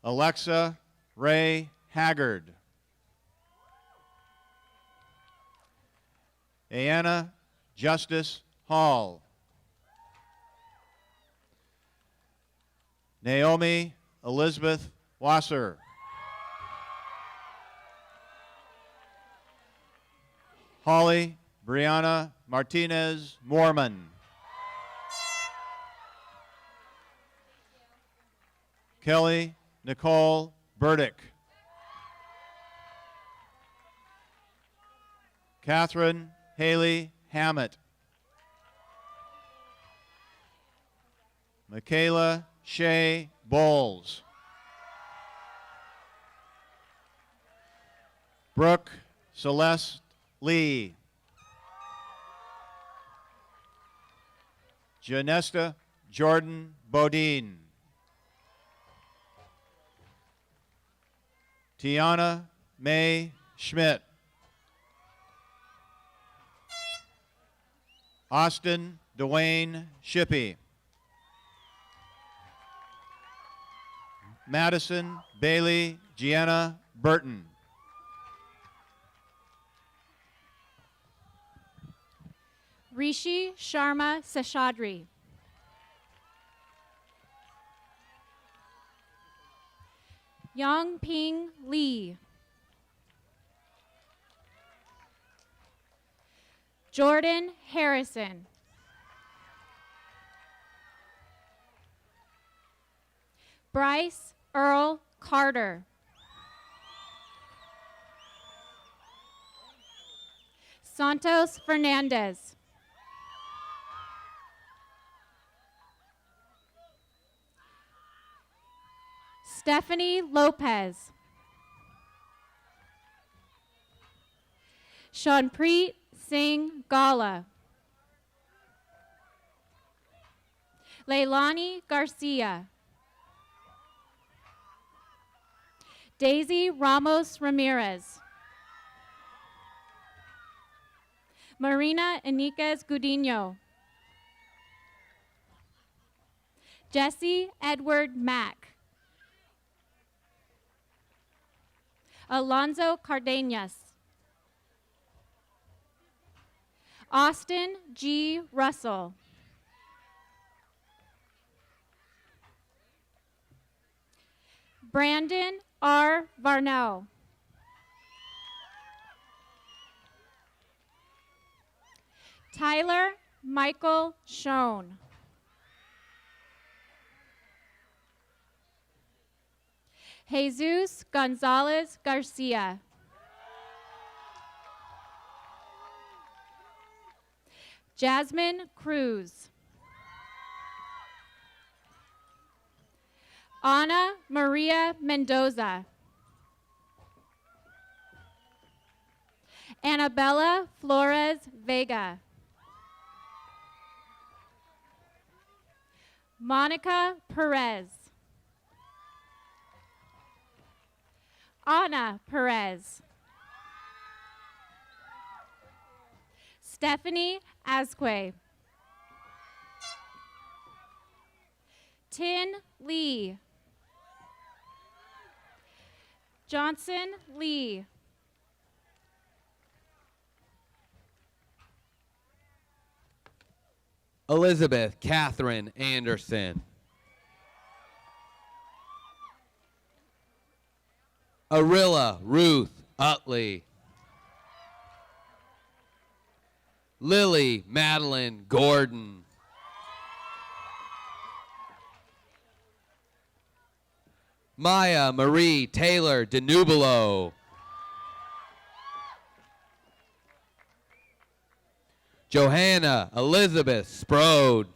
Alexa Ray Haggard, Ayanna Justice Hall, Naomi Elizabeth Wasser, Holly Brianna Martinez Mormon. Kelly Nicole Burdick. Catherine Haley Hammett. Michaela Shea Bowles. Brooke Celeste Lee. Janesta Jordan Bodine. Tiana Mae Schmidt. Austin Dwayne Shippey. Madison Bailey Gianna Burton. Rishi Sharma Seshadri. Yang Ping Lee. Jordan Harrison. Bryce Earl Carter. Santos Fernandez. Stephanie Lopez. Shanpreet Singh Gala. Leilani Garcia. Daisy Ramos Ramirez. Marina Enriquez Gudino. Jesse Edward Mack. Alonzo Cardenas. Austin G. Russell. Brandon R. Varnell. Tyler Michael Schoen. Jesus Gonzalez Garcia. Jasmine Cruz. Ana Maria Mendoza. Annabella Flores Vega. Monica Perez. Ana Perez. Stephanie Asque. Tin Lee. Johnson Lee. Elizabeth Catherine Anderson. Arilla Ruth Utley. Lily Madeline Gordon. Maya Marie Taylor DeNubilo. Johanna Elizabeth Sprode.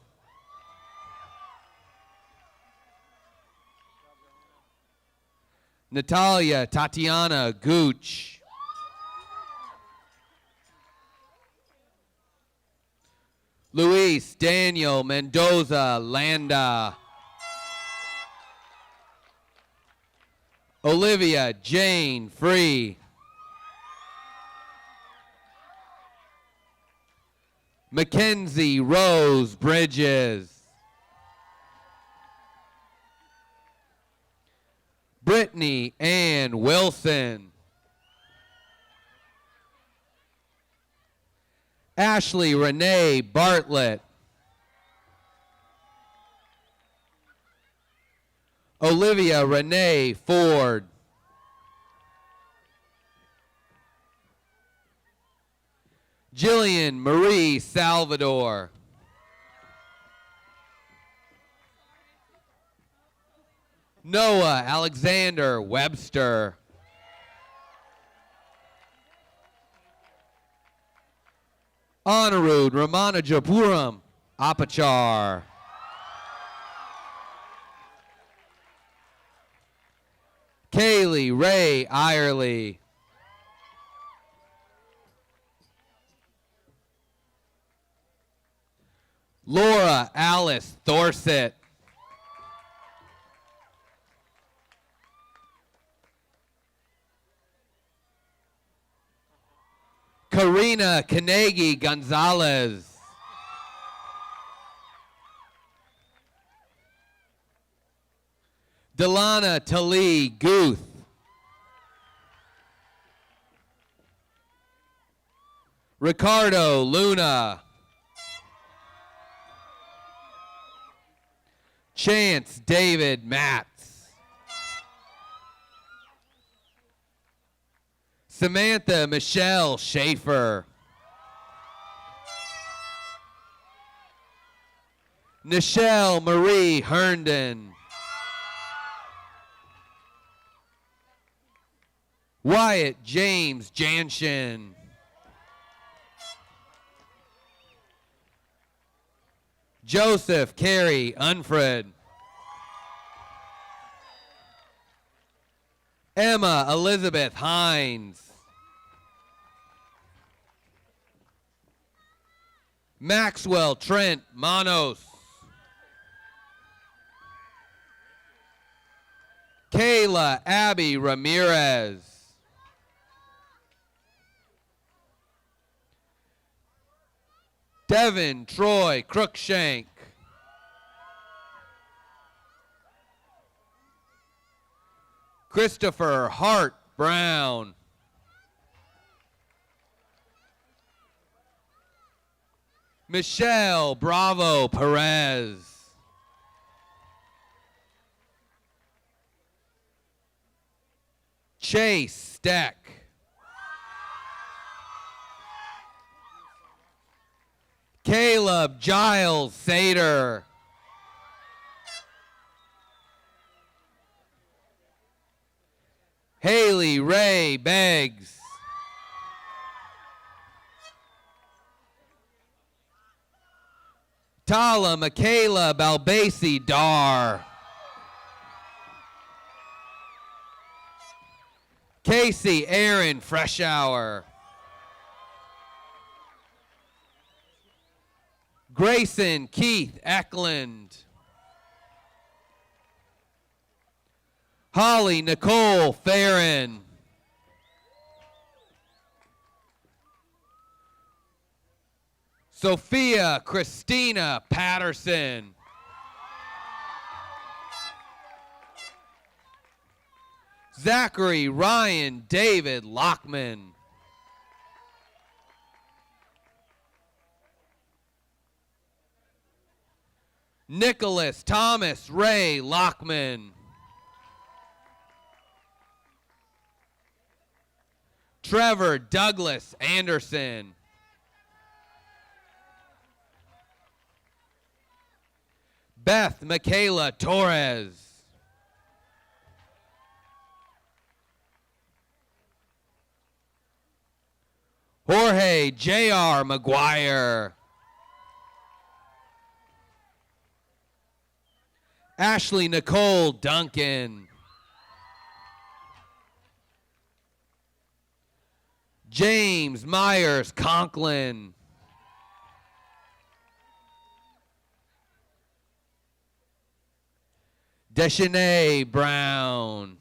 Natalia Tatiana Gooch. Luis Daniel Mendoza Landa. Olivia Jane Free. Mackenzie Rose Bridges. Brittany Ann Wilson. Ashley Renee Bartlett. Olivia Renee Ford. Jillian Marie Salvador. Noah Alexander Webster. Anirudh Ramanajapuram Apachar. Kaylee Ray Irely. Laura Alice Thorset. Karina Kanegi Gonzalez. Delana Tali Guth. Ricardo Luna. Chance David Matz. Samantha Michelle Schaefer. Nichelle Marie Herndon. Wyatt James Janshin. Joseph Carey Unfred. Emma Elizabeth Hines. Maxwell Trent Manos. Kayla Abby Ramirez. Devin Troy Crookshank. Christopher Hart Brown. Michelle Bravo Perez. Chase Steck. Caleb Giles Sater. Haley Ray Beggs. Tala Michaela Balbasi Dar. Casey Aaron Freshour. Grayson Keith Eklund. Holly Nicole Farron. Sophia Christina Patterson. Zachary Ryan David Lockman. Nicholas Thomas Ray Lockman. Trevor Douglas Anderson. Beth Michaela Torres. Jorge J.R. McGuire. Ashley Nicole Duncan. James Myers Conklin. Deschanee Brown.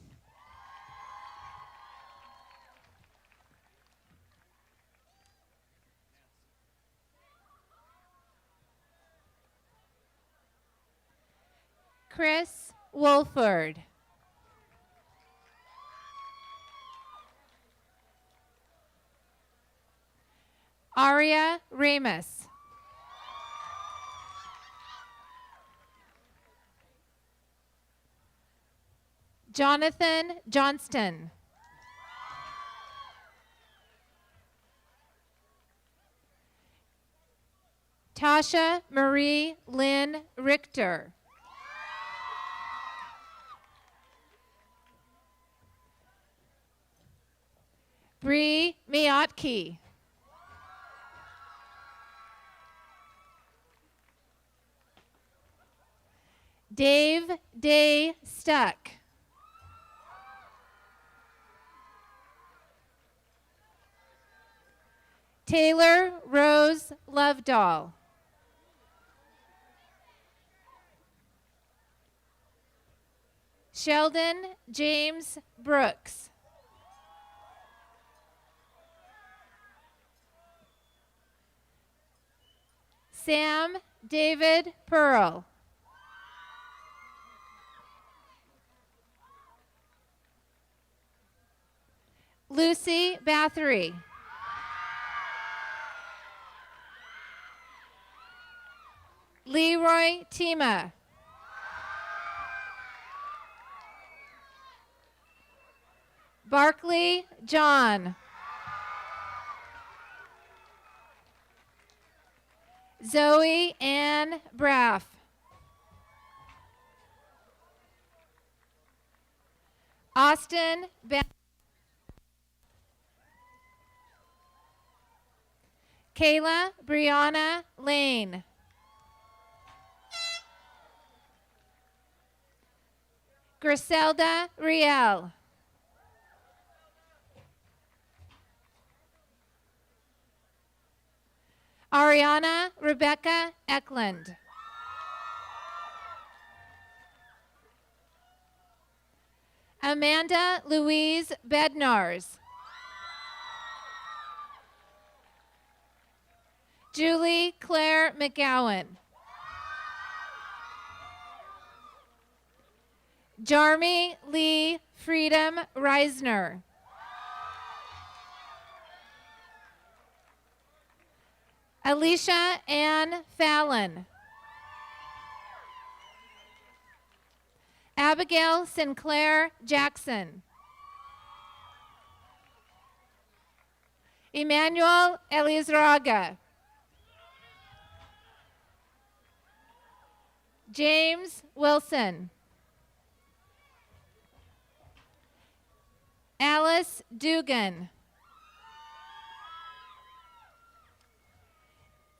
Chris Wolford. Aria Ramus. Jonathan Johnston. Tasha Marie Lynn Richter. Bree Miotke. Dave Day Stuck. Taylor Rose Lovedoll. Sheldon James Brooks. Sam David Pearl. Lucy Bathory. Leroy Tima. Barkley John. Zoe Ann Braff. Austin Ben. Kayla Brianna Lane. Griselda Riel. Ariana Rebecca Eklund. Amanda Louise Bednars. Julie Claire McGowan. Jarmy Lee Freedom Reisner. Alicia Ann Fallon. Abigail Sinclair Jackson. Emmanuel Elizraga. James Wilson. Alice Dugan.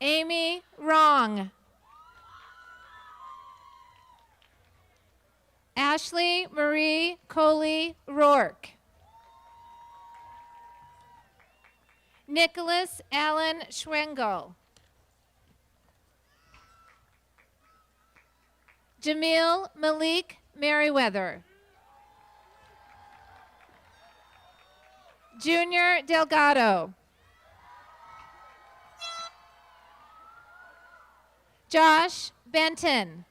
Amy Wrong. Ashley Marie Coley Rourke. Nicholas Allen Schwengel. Jamil Malik Merriweather. Junior Delgado. Josh Benton.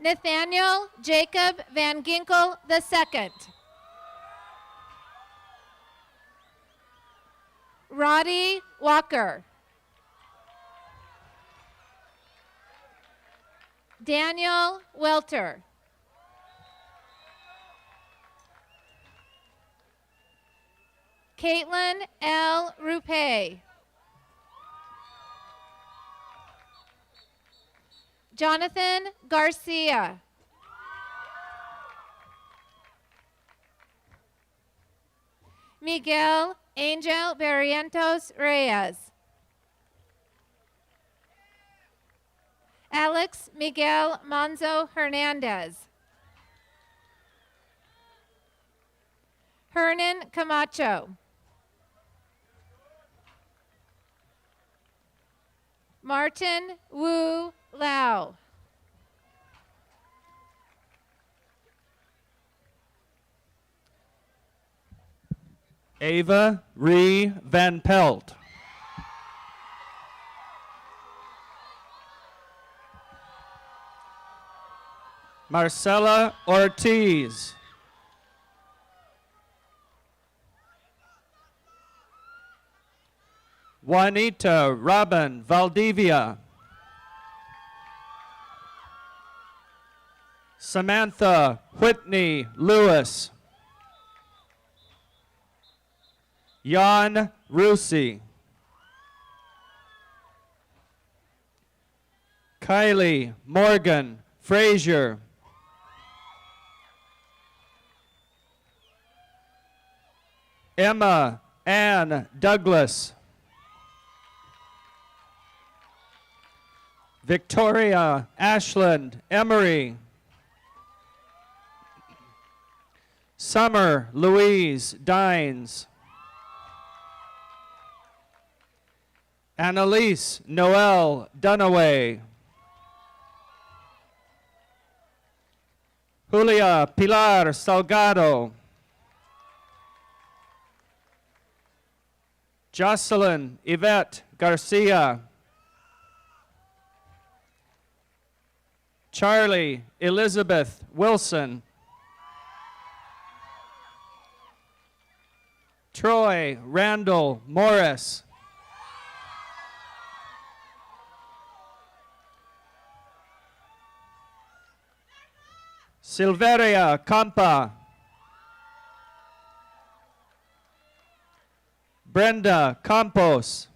Nathaniel Jacob Van Ginkel II. Roddy Walker. Daniel Welter. Caitlin L. Rupe. Jonathan Garcia. Miguel Angel Barrientos Reyes. Alex Miguel Manzo Hernandez. Hernan Camacho. Martin Wu Lau. Ava Ree Van Pelt. Marcela Ortiz. Juanita Robin Valdivia. Samantha Whitney Lewis. Jan Rusi. Kylie Morgan Frazier. Emma Ann Douglas. Victoria Ashland Emery. Summer Louise Dines. Annalise Noel Dunaway. Julia Pilar Salgado. Jocelyn Yvette Garcia. Charlie Elizabeth Wilson. Troy Randall Morris. Silveria Campa. Brenda Campos.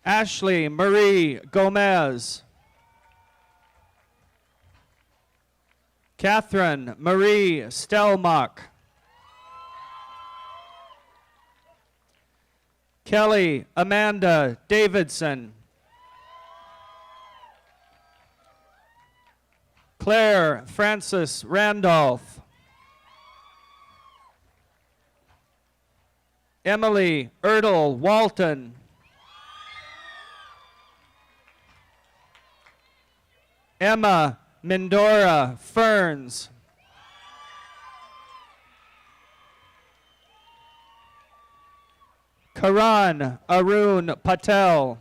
Ashley Marie Gomez. Catherine Marie Stelmach. Kelly Amanda Davidson. Claire Frances Randolph. Emily Erdel Walton. Emma Mindora Ferns. Karan Arun Patel.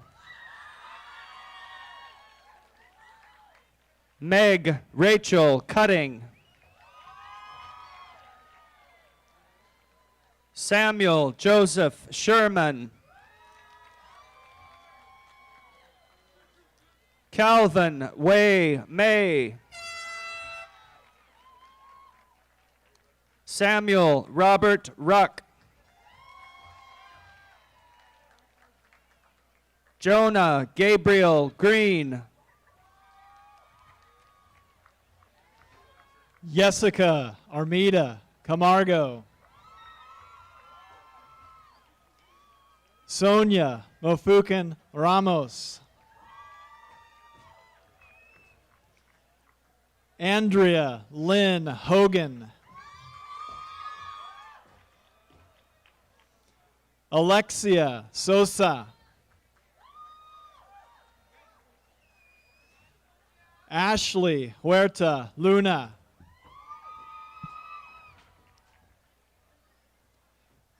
Meg Rachel Cutting. Samuel Joseph Sherman. Calvin Way May. Samuel Robert Ruck. Jonah Gabriel Green. Jessica Armida Camargo. Sonia Mofucan Ramos. Andrea Lynn Hogan. Alexia Sosa. Ashley Huerta Luna.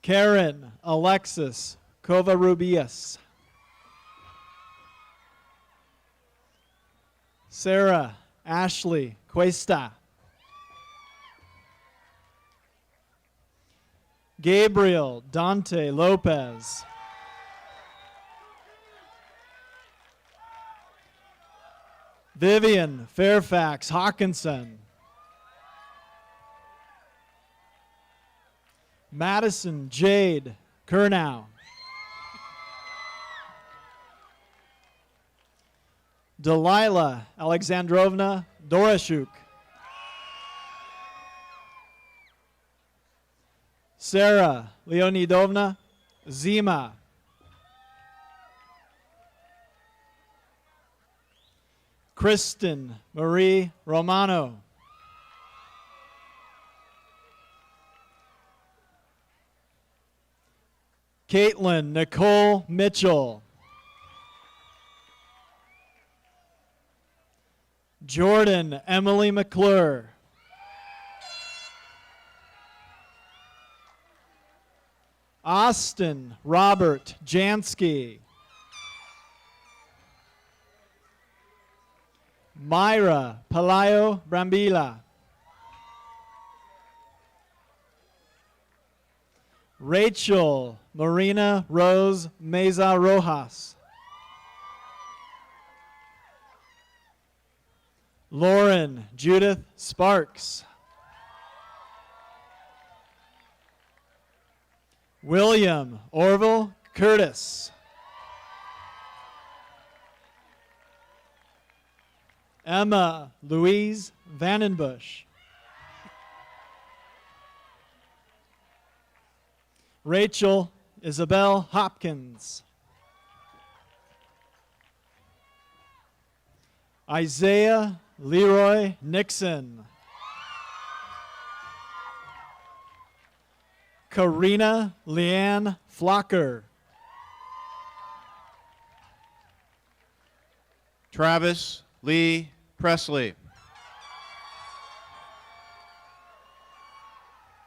Karen Alexis Covarrubias. Sarah Ashley Cuesta. Gabriel Dante Lopez. Vivian Fairfax Hawkinson. Madison Jade Kernow. Delilah Alexandrovna Dorashuk. Sarah Leonidovna Zima. Kristen Marie Romano. Caitlin Nicole Mitchell. Jordan Emily McClure. Austin Robert Jansky. Myra Palayo Brambila. Rachel Marina Rose Meza Rojas. Lauren Judith Sparks. William Orville Curtis. Emma Louise Vandenbush. Rachel Isabel Hopkins. Isaiah Leroy Nixon. Karina Leanne Flocker. Travis Lee Presley.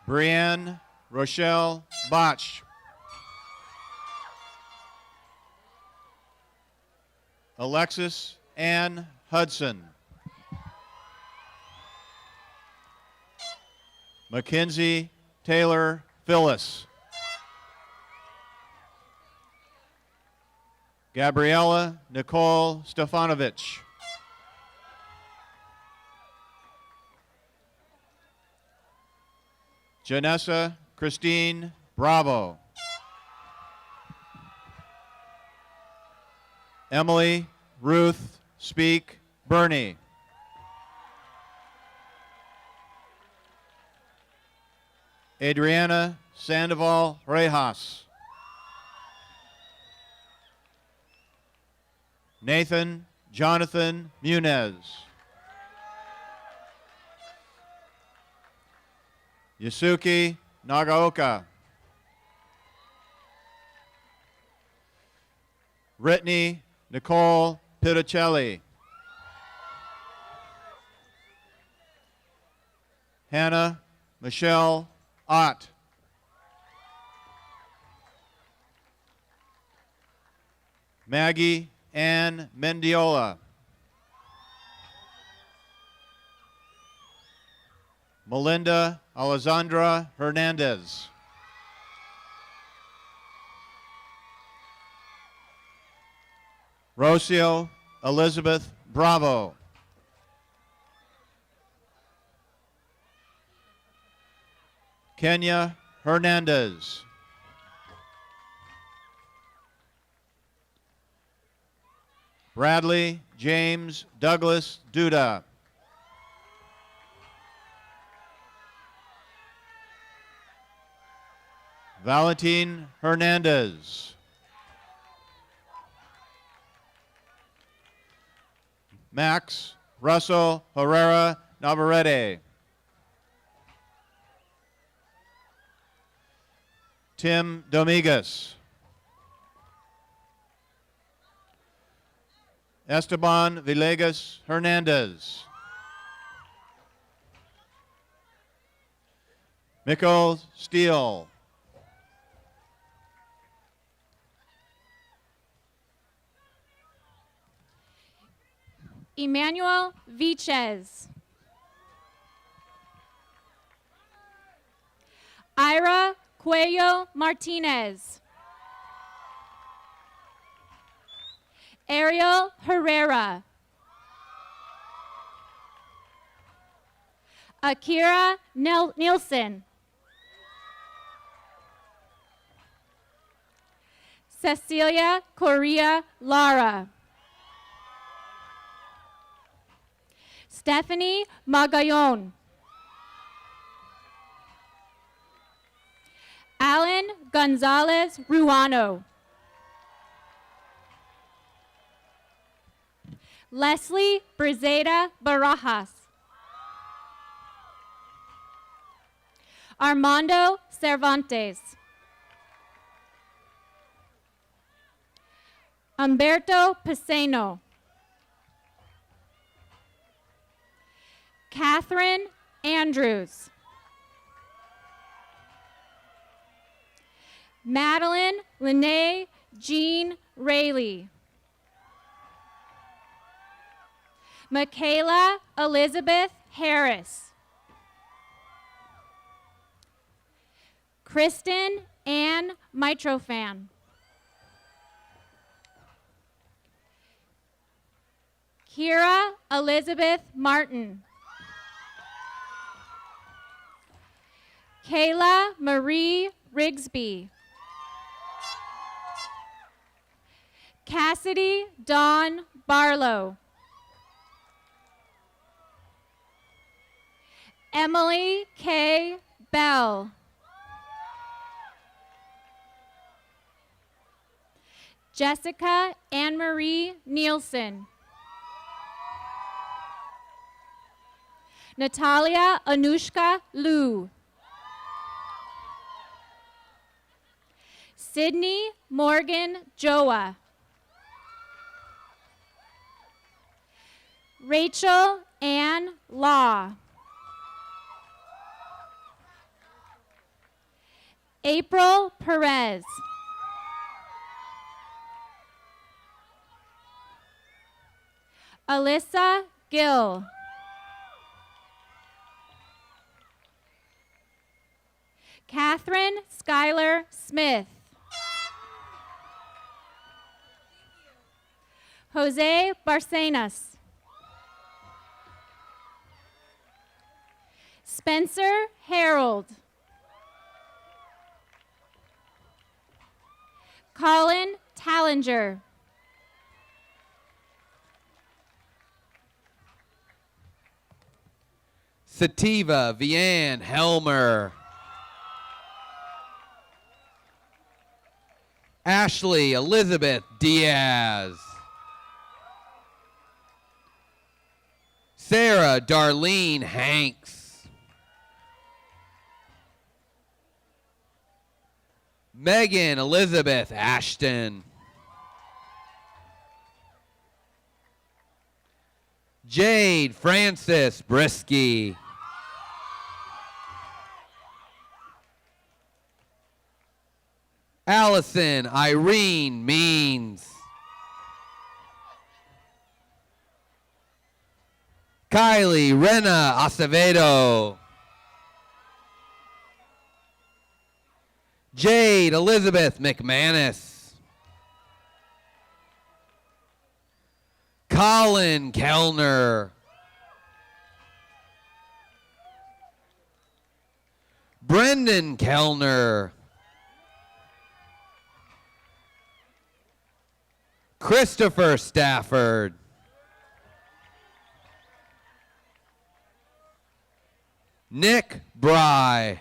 Brianne Rochelle Botch. Alexis Ann Hudson. Mackenzie Taylor Phyllis. Gabriella Nicole Stefanovich. Janessa Christine Bravo. Emily Ruth Speak Burney. Adriana Sandoval Rejas. Nathan Jonathan Munez. Yasuki Nagaoka. Brittany Nicole Pitticelli. Hannah Michelle Ott. Maggie Ann Mendiola. Melinda Alessandra Hernandez. Rocio Elizabeth Bravo. Kenya Hernandez. Bradley James Douglas Duda. Valentine Hernandez. Max Russell Herrera Navarrete. Tim Dominguez. Esteban Villegas Hernandez. Mikkel Steele. Emmanuel Vichez. Ira Cuello Martinez. Ariel Herrera. Akira Nielsen. Cecilia Correa Lara. Stephanie Magallon. Alan Gonzalez Ruano. Leslie Brizeda Barajas. Armando Cervantes. Humberto Paceno. Catherine Andrews. Madeline Lene Jean Rayleigh. Michaela Elizabeth Harris. Kristen Ann Mitrofan. Kira Elizabeth Martin. Kayla Marie Rigsby. Cassidy Dawn Barlow. Emily K. Bell. Jessica Anne Marie Nielsen. Natalia Anushka Liu. Sydney Morgan Joa. Rachel Ann Law. April Perez. Alyssa Gill. Catherine Schuyler Smith. Jose Barcenas. Spencer Harold. Colin Tallinger. Sativa Vianne Helmer. Ashley Elizabeth Diaz. Sarah Darlene Hanks. Megan Elizabeth Ashton. Jade Frances Brisky. Allison Irene Means. Kylie Rena Acevedo. Jade Elizabeth McManus. Colin Kellner. Brendan Kellner. Christopher Stafford. Nick Bry.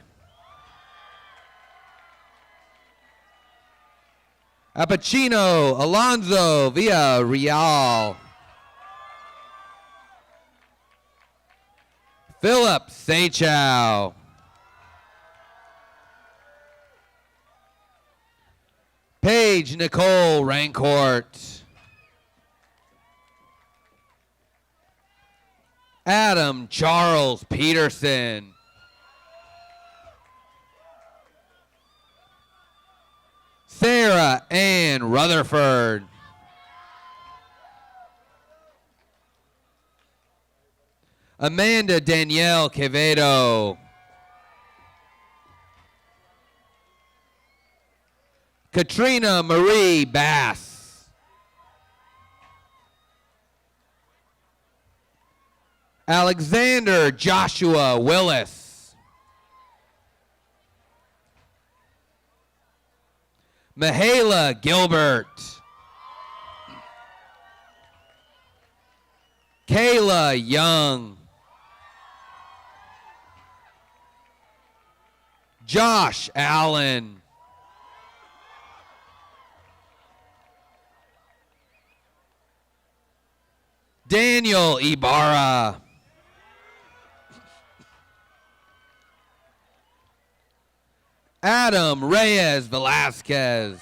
Appuccino Alonzo Villarreal. Philip Seychow. Paige Nicole Rancourt. Adam Charles Peterson. Sarah Ann Rutherford. Amanda Danielle Quevedo. Katrina Marie Bass. Alexander Joshua Willis. Mahala Gilbert. Kayla Young. Josh Allen. Daniel Ibarra. Adam Reyes Velasquez.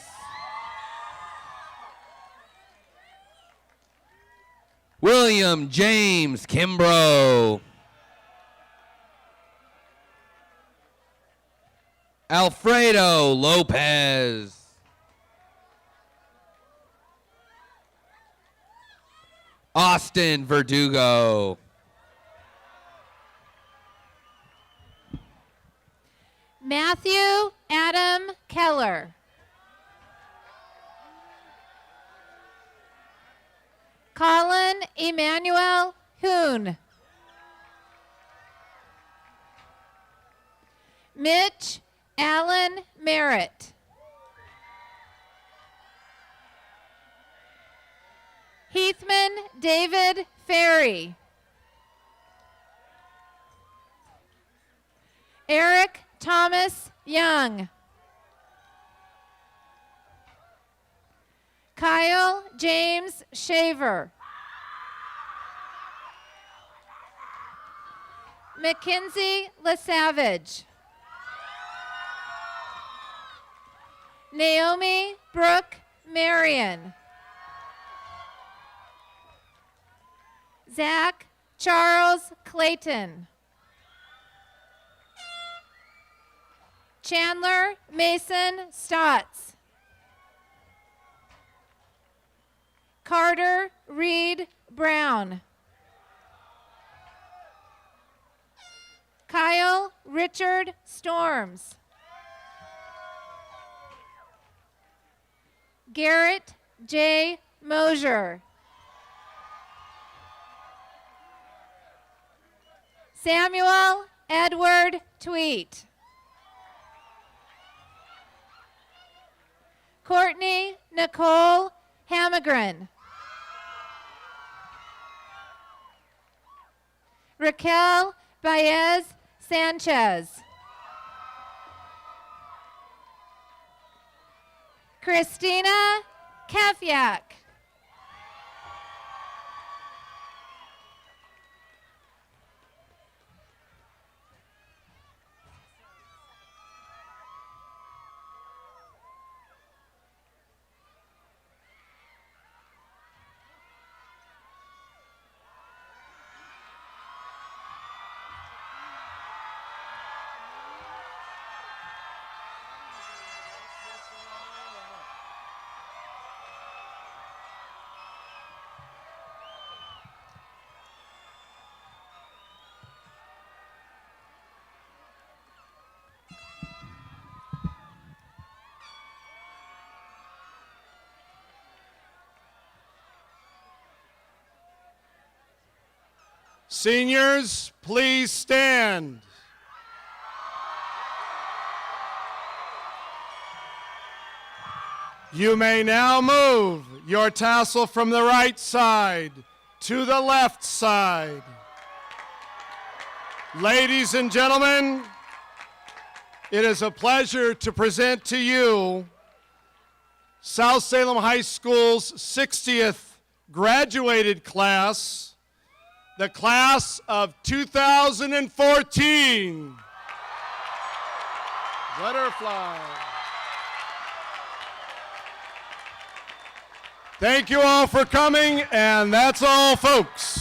William James Kimbrough. Alfredo Lopez. Austin Verdugo. Matthew Adam Keller. Colin Emmanuel Hoon. Mitch Allen Merritt. Heathman David Ferry. Eric Thomas Young. Kyle James Shaver. Mackenzie LaSavage. Naomi Brooke Marion. Zach Charles Clayton. Chandler Mason Stotts. Carter Reed Brown. Kyle Richard Storms. Garrett J. Mosier. Samuel Edward Tweet. Courtney Nicole Hamagren. Raquel Baez Sanchez. Christina Kefyak. Seniors, please stand. You may now move your tassel from the right side to the left side. Ladies and gentlemen, it is a pleasure to present to you South Salem High School's 60th graduated class, the class of 2014. Let her fly. Thank you all for coming, and that's all, folks.